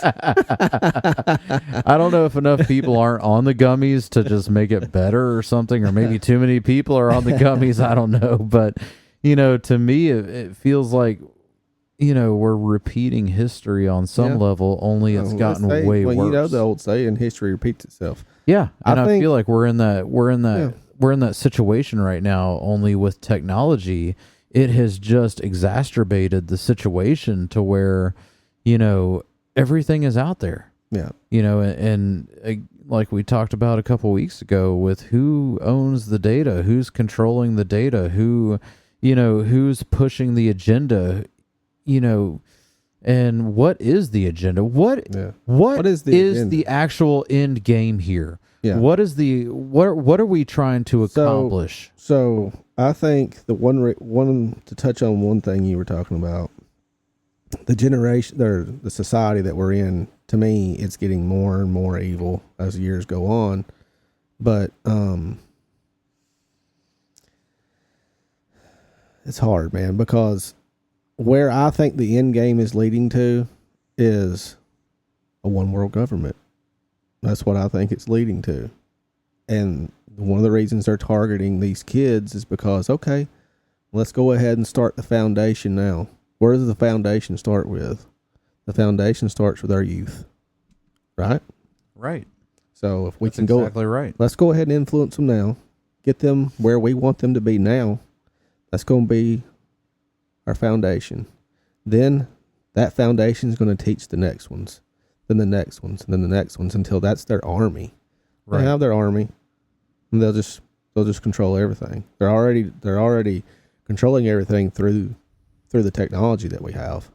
I don't know if enough people aren't on the gummies to just make it better or something, or maybe too many people are on the gummies. I don't know. But, you know, to me, it feels like, you know, we're repeating history on some level, only it's gotten way worse. You know, the old saying, history repeats itself. Yeah. And I feel like we're in that situation right now, only with technology. It has just exacerbated the situation to where, you know, everything is out there. Yeah. You know, and like we talked about a couple weeks ago with who owns the data, who's controlling the data, who, you know, who's pushing the agenda, you know, and what is the agenda? What is the actual end game here? Yeah. What are we trying to accomplish? So I think the one to touch on one thing you were talking about, the generation or the society that we're in, to me, it's getting more and more evil as years go on. But it's hard, man, because where I think the end game is leading to is a one world government. That's what I think it's leading to. And one of the reasons they're targeting these kids is because, okay, let's go ahead and start the foundation now. Where does the foundation start with? The foundation starts with our youth, right? Right. So if we That's exactly right. Let's go ahead and influence them now. Get them where we want them to be now. That's going to be our foundation. Then that foundation is going to teach the next ones, then the next ones, and then the next ones until that's their army. Right. They have their army, and they'll just control everything. They're already controlling everything through the technology that we have.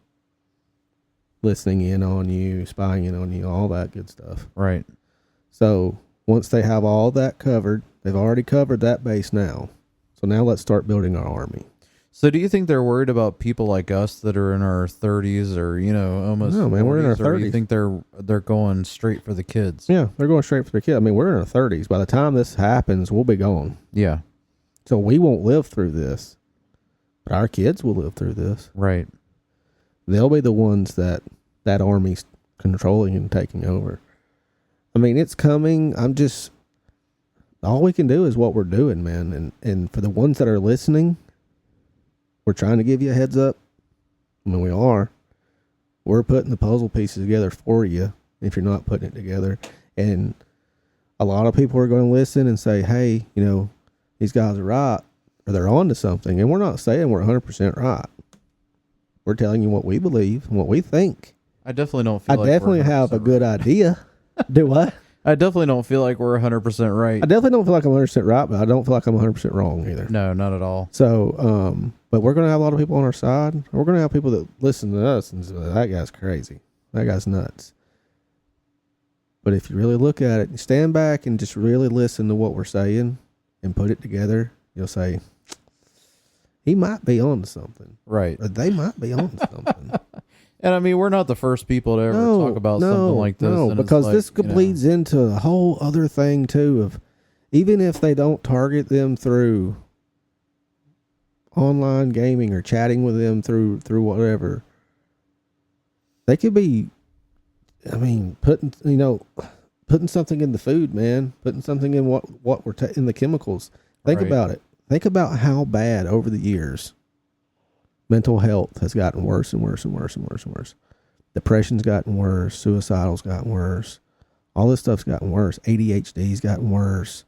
Listening in on you, spying in on you, all that good stuff. Right. So once they have all that covered, they've already covered that base now. So now let's start building our army. So do you think they're worried about people like us that are in our 30s or, you know, almost? No, man, we're in our 30s. Or do you think they're going straight for the kids? Yeah, they're going straight for the kids. I mean, we're in our 30s. By the time this happens, we'll be gone. Yeah. So we won't live through this. But our kids will live through this. Right. They'll be the ones that army's controlling and taking over. I mean, it's coming. All we can do is what we're doing, man. And for the ones that are listening, we're trying to give you a heads up. I mean, we are. We're putting the puzzle pieces together for you if you're not putting it together. And a lot of people are going to listen and say, hey, you know, these guys are right. or they're on to something. And we're not saying we're 100% right. We're telling you what we believe and what we think. I definitely don't feel I definitely have a good idea. Do what? I definitely don't feel like we're 100% right. I definitely don't feel like I'm 100% right, but I don't feel like I'm 100% wrong either. No, not at all. So, but we're going to have a lot of people on our side. We're going to have people that listen to us and say, that guy's crazy. That guy's nuts. But if you really look at it, stand back and just really listen to what we're saying and put it together, you'll say, he might be on to something. Right. Or they might be on to something. And I mean, we're not the first people to ever talk about something like this. No, because like, this bleeds into a whole other thing too of even if they don't target them through online gaming or chatting with them through whatever, they could be, I mean, putting something in the food, man, putting something in what we're in the chemicals. Think about it. Think about how bad over the years mental health has gotten worse and worse and worse and worse and worse. Depression's gotten worse. Suicidal's gotten worse. All this stuff's gotten worse. ADHD's gotten worse.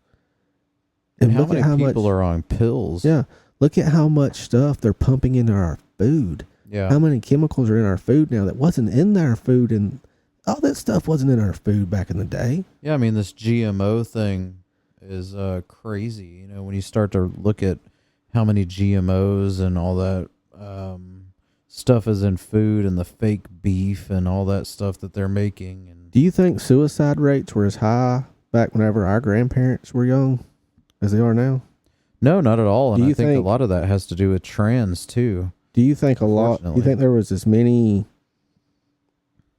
And how many people are on pills? Yeah. Look at how much stuff they're pumping into our food. Yeah. How many chemicals are in our food now that wasn't in our food, and all that stuff wasn't in our food back in the day. Yeah, I mean, this GMO thing is crazy. You know, when you start to look at how many GMOs and all that stuff is in food and the fake beef and all that stuff that they're making. And do you think suicide rates were as high back whenever our grandparents were young as they are now? No, not at all. And I think a lot of that has to do with trans too. Do you think do you think there was as many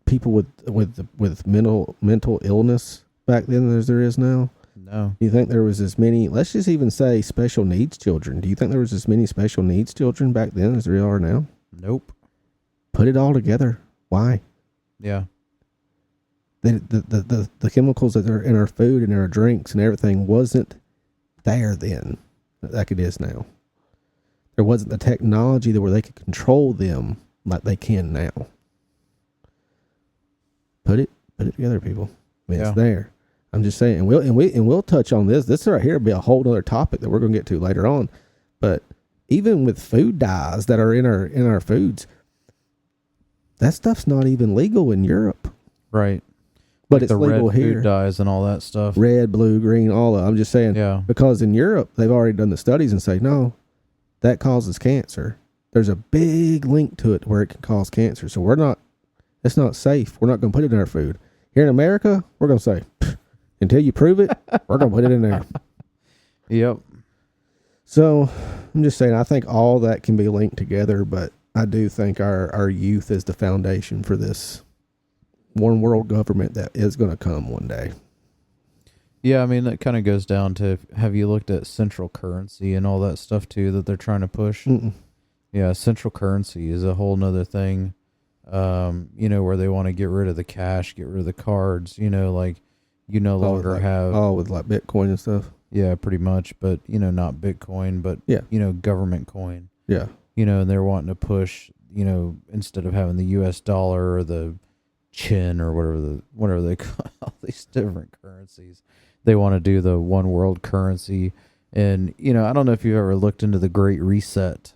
people with mental illness back then as there is now? No. Do you think there was as many, let's just even say special needs children? Do you think there was as many special needs children back then as there are now? Nope. Put it all together. Why? Yeah. The chemicals that are in our food and our drinks and everything wasn't there then like it is now. There wasn't the technology where they could control them like they can now. Put it together, people. I mean, it's there. I'm just saying, and we'll touch on this. This right here will be a whole other topic that we're going to get to later on. But even with food dyes that are in our foods, that stuff's not even legal in Europe. Right. But like it's legal red here. Food dyes and all that stuff. Red, blue, green, all of it. I'm just saying, because in Europe they've already done the studies and say no, that causes cancer. There's a big link to it where it can cause cancer. So it's not safe. We're not going to put it in our food. Here in America, we're going to say, until you prove it, we're going to put it in there. Yep. So I'm just saying, I think all that can be linked together, but I do think our youth is the foundation for this one world government that is going to come one day. Yeah, I mean, that kind of goes down to, have you looked at central currency and all that stuff too that they're trying to push? Mm-mm. Yeah, central currency is a whole nother thing, where they want to get rid of the cash, get rid of the cards, like you no longer have... Oh, with like Bitcoin and stuff? Yeah, pretty much, but, not Bitcoin, but, government coin. Yeah. And they're wanting to push, instead of having the US dollar or the chin or whatever they call all these different currencies, they want to do the one world currency. And, I don't know if you've ever looked into the Great Reset.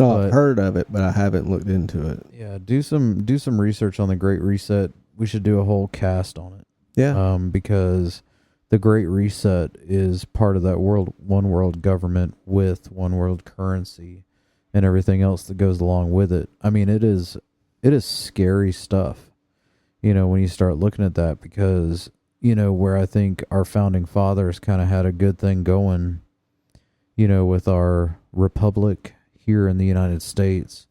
Oh, I've heard of it, but I haven't looked into it. Yeah, do some research on the Great Reset. We should do a whole cast on it. Yeah. Because the Great Reset is part of that one world government with one world currency and everything else that goes along with it. I mean, it is scary stuff, when you start looking at that, because, where I think our founding fathers kind of had a good thing going, with our republic here in the United States,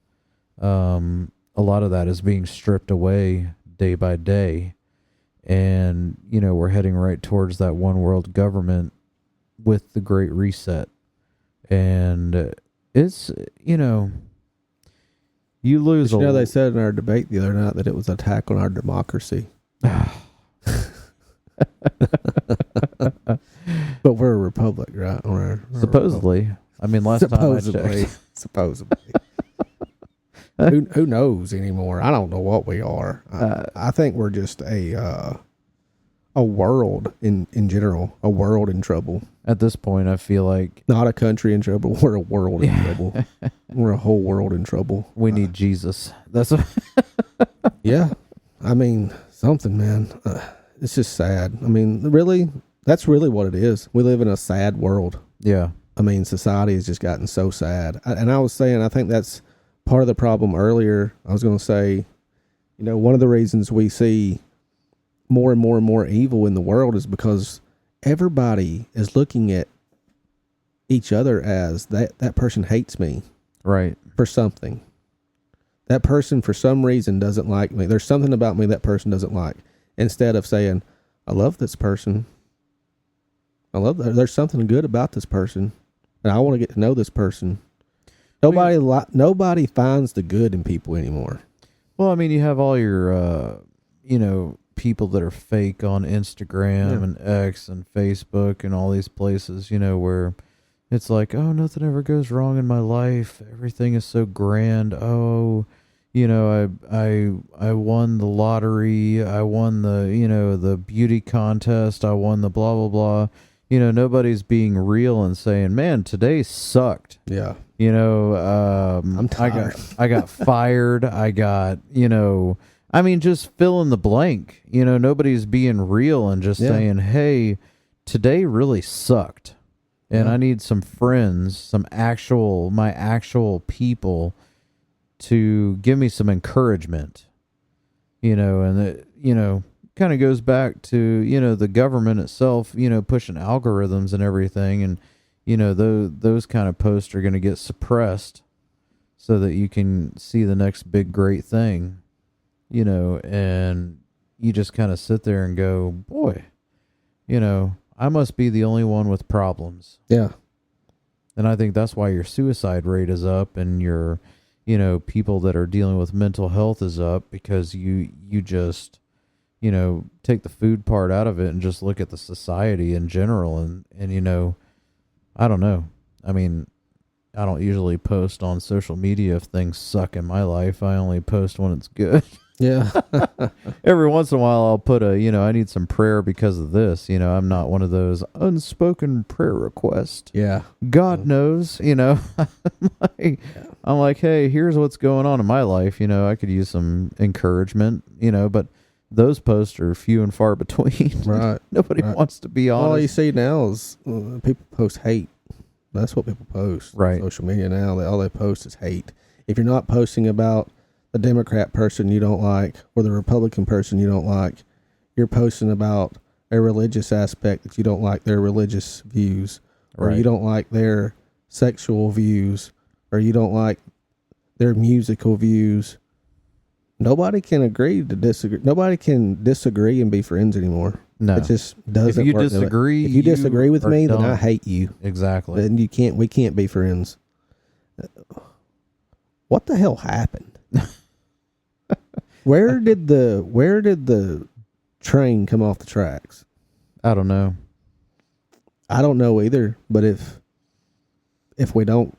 a lot of that is being stripped away day by day. And, we're heading right towards that one world government with the Great Reset. And it's, you lose they said in our debate the other night that it was an attack on our democracy. But we're a republic, right? Supposedly. I mean, last time I checked. Supposedly. Who knows anymore? I don't know what we are. I think we're just a a world in general, a world in trouble. At this point, I feel like Not a country in trouble. We're a world in trouble. We're a whole world in trouble. we need Jesus. That's Yeah. I mean, something, man. It's just sad. I mean, really, that's really what it is. We live in a sad world. yeah. I mean, society has just gotten so sad. And I was saying, I think that's part of the problem earlier. I was going to say, you know, one of the reasons we see more and more and more evil in the world is because everybody is looking at each other as that person hates me Right. for something. That person, for some reason, doesn't like me. There's something about me that person doesn't like. Instead of saying, I love this person. I love that. There's something good about this person. And I want to get to know this person. Nobody finds the good in people anymore. Well, I mean, you have all your, people that are fake on Instagram and X and Facebook and all these places, where it's like, oh, nothing ever goes wrong in my life. Everything is so grand. Oh, I won the lottery. I won the beauty contest. I won the blah, blah, blah. Nobody's being real and saying, man, today sucked. Yeah. I'm tired. I got fired. I got, just fill in the blank. Nobody's being real and just saying, hey, today really sucked. And I need some friends, my actual people to give me some encouragement. And it, kind of goes back to, the government itself, pushing algorithms and everything. And, those kind of posts are going to get suppressed so that you can see the next big, great thing, and you just kind of sit there and go, boy, I must be the only one with problems. Yeah. And I think that's why your suicide rate is up and your, people that are dealing with mental health is up, because you just, take the food part out of it and just look at the society in general. And I don't know. I mean, I don't usually post on social media if things suck in my life. I only post when it's good. Yeah. Every once in a while I'll put I need some prayer because of this. I'm not one of those unspoken prayer requests. Yeah. God knows, I'm like, hey, here's what's going on in my life. I could use some encouragement, but those posts are few and far between. Right. Nobody wants to be honest. All you see now is people post hate. That's what people post. Right. Social media now, all they post is hate. If you're not posting about the Democrat person you don't like or the Republican person you don't like, you're posting about a religious aspect that you don't like their religious views, or you don't like their sexual views, or you don't like their musical views. Nobody can agree to disagree. Nobody can disagree and be friends anymore. No, it just doesn't work. If you disagree with me, then I hate you. Exactly. Then we can't be friends. What the hell happened? Where did the train come off the tracks? I don't know. I don't know either. But if we don't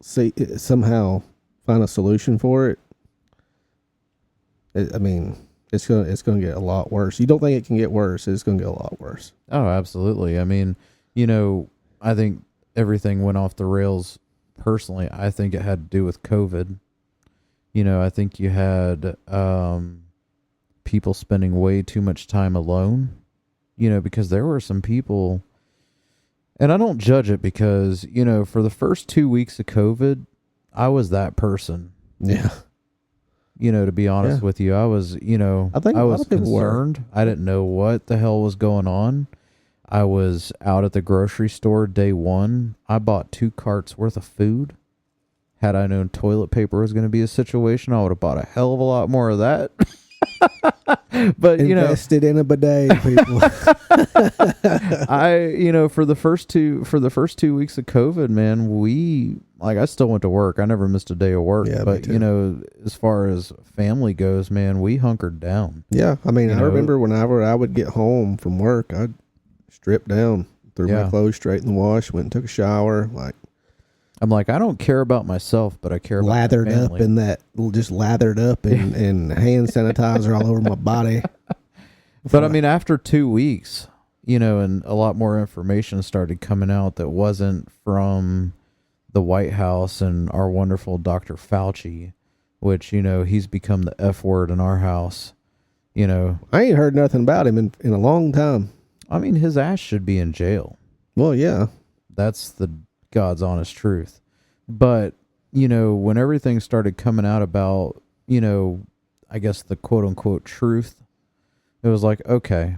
see somehow find a solution for it, it's gonna get a lot worse. You don't think it can get worse? It's gonna get a lot worse. Oh, absolutely. I mean, I think everything went off the rails. Personally, I think it had to do with COVID. I think you had people spending way too much time alone, because there were some people, and I don't judge it because, for the first 2 weeks of COVID, I was that person. Yeah. To be honest with you, I was, I think I was concerned. I didn't know what the hell was going on. I was out at the grocery store day one. I bought 2 carts worth of food. Had I known toilet paper was going to be a situation, I would have bought a hell of a lot more of that. But invested in a bidet, people. For the first 2 weeks of COVID, man, I still went to work. I never missed a day of work. Yeah, but as far as family goes, man, we hunkered down. Yeah, I remember whenever I would get home from work, I'd strip down, threw my clothes straight in the wash, went and took a shower. I'm like, I don't care about myself, but I care about lathered my family. Up in that, just lathered up and hand sanitizer all over my body. But I mean, after 2 weeks, and a lot more information started coming out that wasn't from the White House and our wonderful Dr. Fauci, which, he's become the F word in our house. I ain't heard nothing about him in a long time. I mean, his ass should be in jail. Well, yeah. That's the God's honest truth. But, when everything started coming out about, I guess the quote unquote truth, it was like, okay,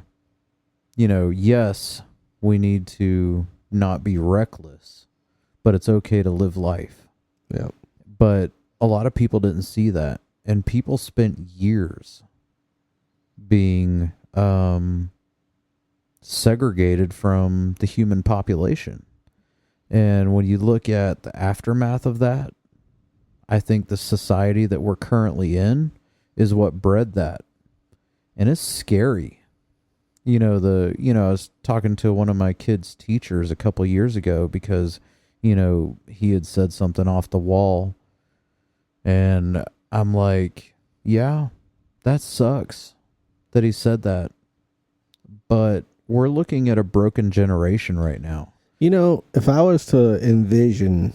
yes, we need to not be reckless, but it's okay to live life. Yeah. But a lot of people didn't see that. And people spent years being segregated from the human population. And when you look at the aftermath of that, I think the society that we're currently in is what bred that. And it's scary. I was talking to one of my kids' teachers a couple years ago because, he had said something off the wall. And I'm like, yeah, that sucks that he said that. But we're looking at a broken generation right now. If I was to envision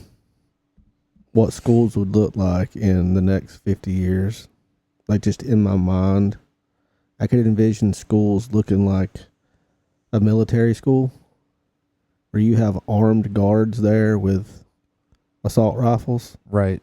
what schools would look like in the next 50 years, like just in my mind, I could envision schools looking like a military school where you have armed guards there with assault rifles. Right.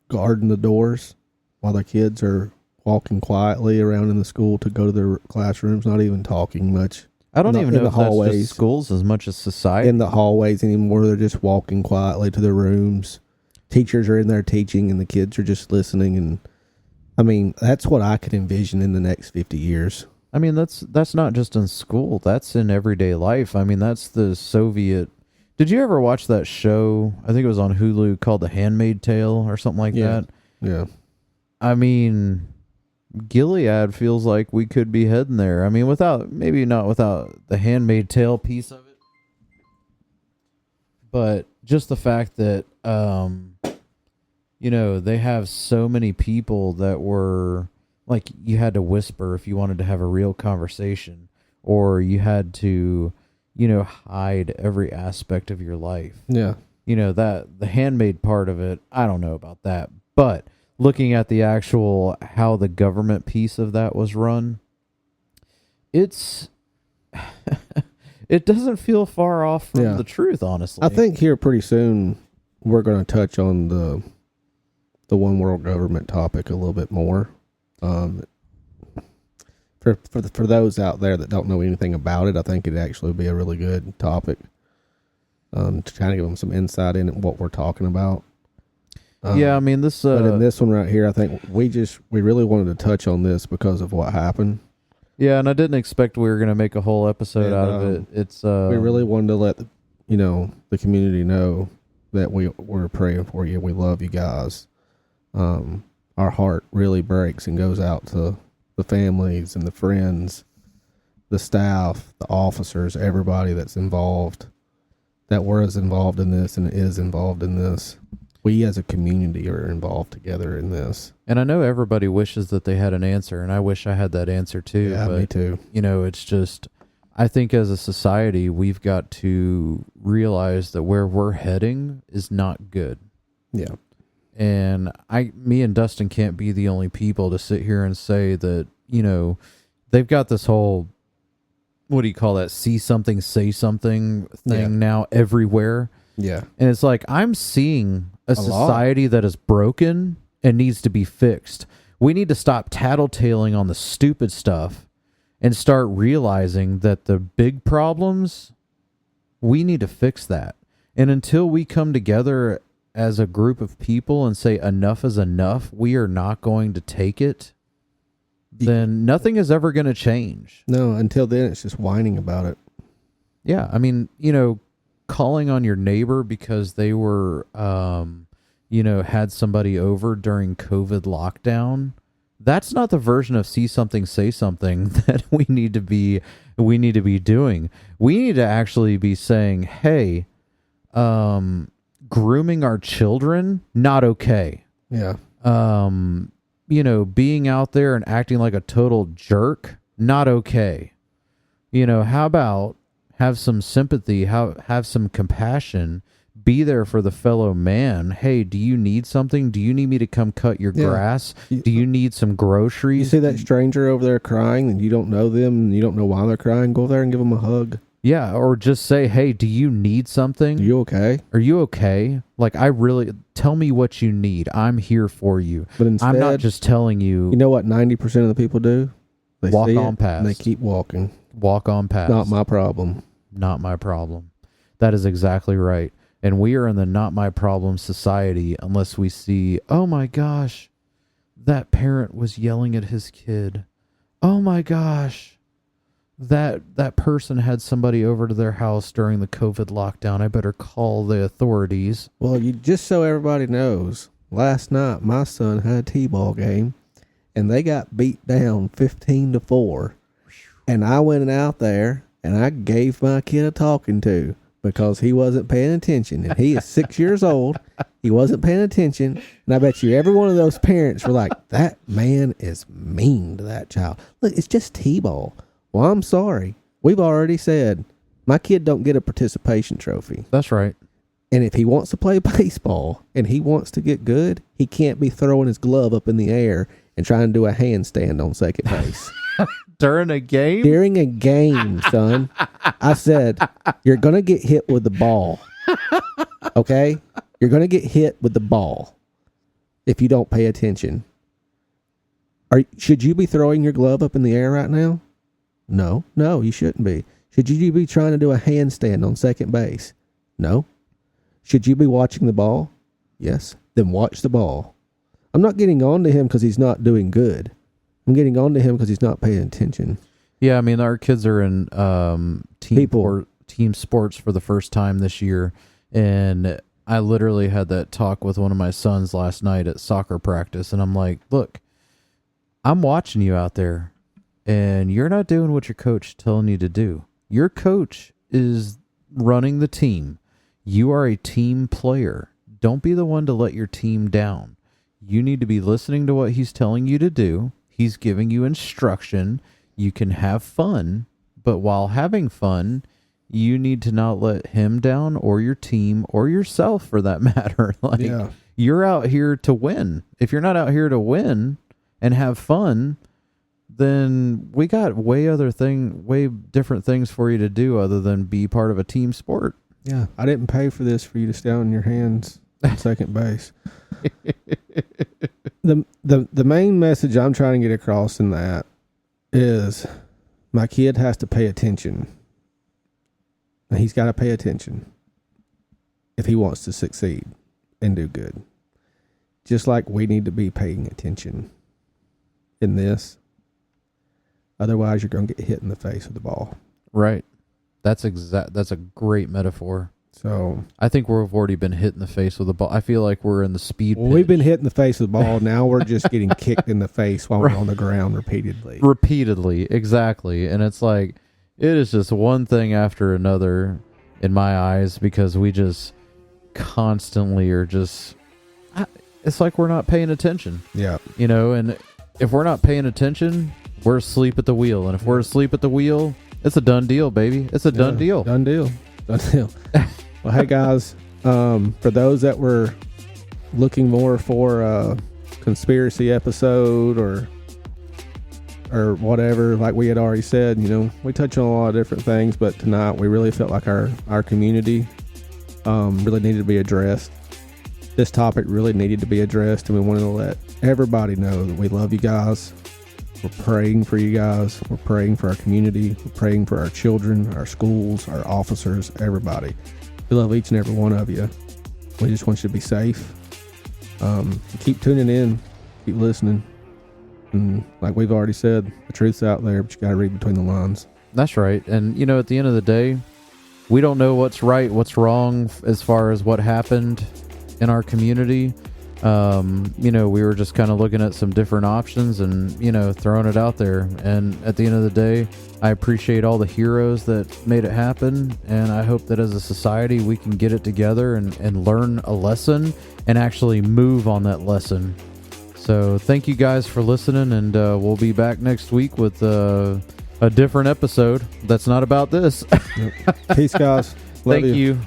Guarding the doors while the kids are walking quietly around in the school to go to their classrooms, not even talking much. I don't even know the if hallways, that's just schools as much as society. In the hallways anymore, they're just walking quietly to their rooms. Teachers are in there teaching and the kids are just listening. And I mean, that's what I could envision in the next 50 years. I mean, that's not just in school. That's in everyday life. I mean, that's the Soviet. Did you ever watch that show? I think it was on Hulu called The Handmaid's Tale or something like that. Yeah. I mean, Gilead feels like we could be heading there. I mean, maybe not without the Handmaid's Tale piece of it, but just the fact that, they have so many people that were like, you had to whisper if you wanted to have a real conversation, or you had to, hide every aspect of your life. Yeah. That the handmade part of it, I don't know about that, but looking at the actual how the government piece of that was run, it doesn't feel far off from the truth, honestly. I think here pretty soon we're going to touch on the one world government topic a little bit more. For those out there that don't know anything about it, I think it'd actually be a really good topic to kind of give them some insight in what we're talking about. Yeah, I mean, this. But in this one right here, I think we really wanted to touch on this because of what happened. Yeah, and I didn't expect we were going to make a whole episode out of it. It's we really wanted to let the community know that we're praying for you. We love you guys. Our heart really breaks and goes out to the families and the friends, the staff, the officers, everybody that's involved, that was involved in this and is involved in this. We as a community are involved together in this. And I know everybody wishes that they had an answer, and I wish I had that answer too. Yeah, but, me too. It's just, I think as a society, we've got to realize that where we're heading is not good. Yeah. And me and Dustin can't be the only people to sit here and say that, they've got this whole, what do you call that? See something, say something thing now everywhere. Yeah. And it's like, I'm seeing a society that is broken and needs to be fixed. We need to stop tattletaling on the stupid stuff and start realizing that the big problems, we need to fix that. And until we come together as a group of people and say enough is enough, we are not going to take it, then nothing is ever going to change. No, until then it's just whining about it. Yeah, I mean, calling on your neighbor because they were, had somebody over during COVID lockdown, that's not the version of see something, say something that we need to be doing. We need to actually be saying, hey, grooming our children, not okay. Yeah. Being out there and acting like a total jerk not okay. How about have some sympathy, have some compassion, be there for the fellow man. Hey, do you need something? Do you need me to come cut your grass? Do you need some groceries? You see that stranger over there crying and you don't know them and you don't know why they're crying? Go there and give them a hug. Yeah, or just say, hey, do you need something? Are you okay? Are you okay? Like, tell me what you need. I'm here for you. But instead, I'm not just telling you. You know what 90% of the people do? They walk see on it past. And they keep walking. Walk on past. Not my problem. Not my problem. That is exactly right. And we are in the not my problem society unless we see, oh my gosh, that parent was yelling at his kid. Oh my gosh. That person had somebody over to their house during the COVID lockdown. I better call the authorities. Well, just so everybody knows, last night my son had a T-ball game, and they got beat down 15-4. And I went out there, and I gave my kid a talking to because he wasn't paying attention. And he is 6 years old. He wasn't paying attention. And I bet you every one of those parents were like, that man is mean to that child. Look, it's just T-ball. Well, I'm sorry. We've already said my kid don't get a participation trophy. That's right. And if he wants to play baseball and he wants to get good, he can't be throwing his glove up in the air and trying to do a handstand on second base. During a game? During a game, son. I said, you're going to get hit with the ball. Okay? You're going to get hit with the ball if you don't pay attention. Should you be throwing your glove up in the air right now? No, you shouldn't be. Should you be trying to do a handstand on second base? No. Should you be watching the ball? Yes. Then watch the ball. I'm not getting on to him because he's not doing good. I'm getting on to him because he's not paying attention. Yeah, I mean, our kids are in team sports for the first time this year, and I literally had that talk with one of my sons last night at soccer practice, and I'm like, look, I'm watching you out there. And you're not doing what your coach is telling you to do. Your coach is running the team. You are a team player. Don't be the one to let your team down. You need to be listening to what he's telling you to do. He's giving you instruction. You can have fun, but while having fun, you need to not let him down or your team or yourself for that matter. You're out here to win. If you're not out here to win and have fun, then we got way different things for you to do other than be part of a team sport. Yeah, I didn't pay for this for you to stand on your hands on second base. The main message I'm trying to get across in that is my kid has to pay attention. And he's got to pay attention if he wants to succeed and do good. Just like we need to be paying attention in this. Otherwise, you're going to get hit in the face with the ball. Right. That's a great metaphor. So I think we've already been hit in the face with the ball. I feel like we're in the speed pitch. We've been hit in the face with the ball. Now we're just getting kicked in the face while we're on the ground repeatedly. Exactly. And it's like, it is just one thing after another in my eyes because we just constantly are just, it's like we're not paying attention. Yeah. And if we're not paying attention, we're asleep at the wheel. And if we're asleep at the wheel, it's a done deal, baby. It's a done deal. Done deal. Well, hey, guys, for those that were looking more for a conspiracy episode or whatever, like we had already said, we touch on a lot of different things, but tonight we really felt like our community really needed to be addressed. This topic really needed to be addressed, and we wanted to let everybody know that we love you guys. We're praying for you guys. We're praying for our community. We're praying for our children, our schools, our officers, everybody. We love each and every one of you. We just want you to be safe. Keep tuning in. Keep listening. And like we've already said, the truth's out there, but you got to read between the lines. That's right. And, at the end of the day, we don't know what's right, what's wrong as far as what happened in our community. We were just kind of looking at some different options and, throwing it out there. And at the end of the day, I appreciate all the heroes that made it happen. And I hope that as a society, we can get it together and learn a lesson and actually move on that lesson. So thank you guys for listening, and we'll be back next week with a different episode that's not about this. Peace, guys. Love Thank you.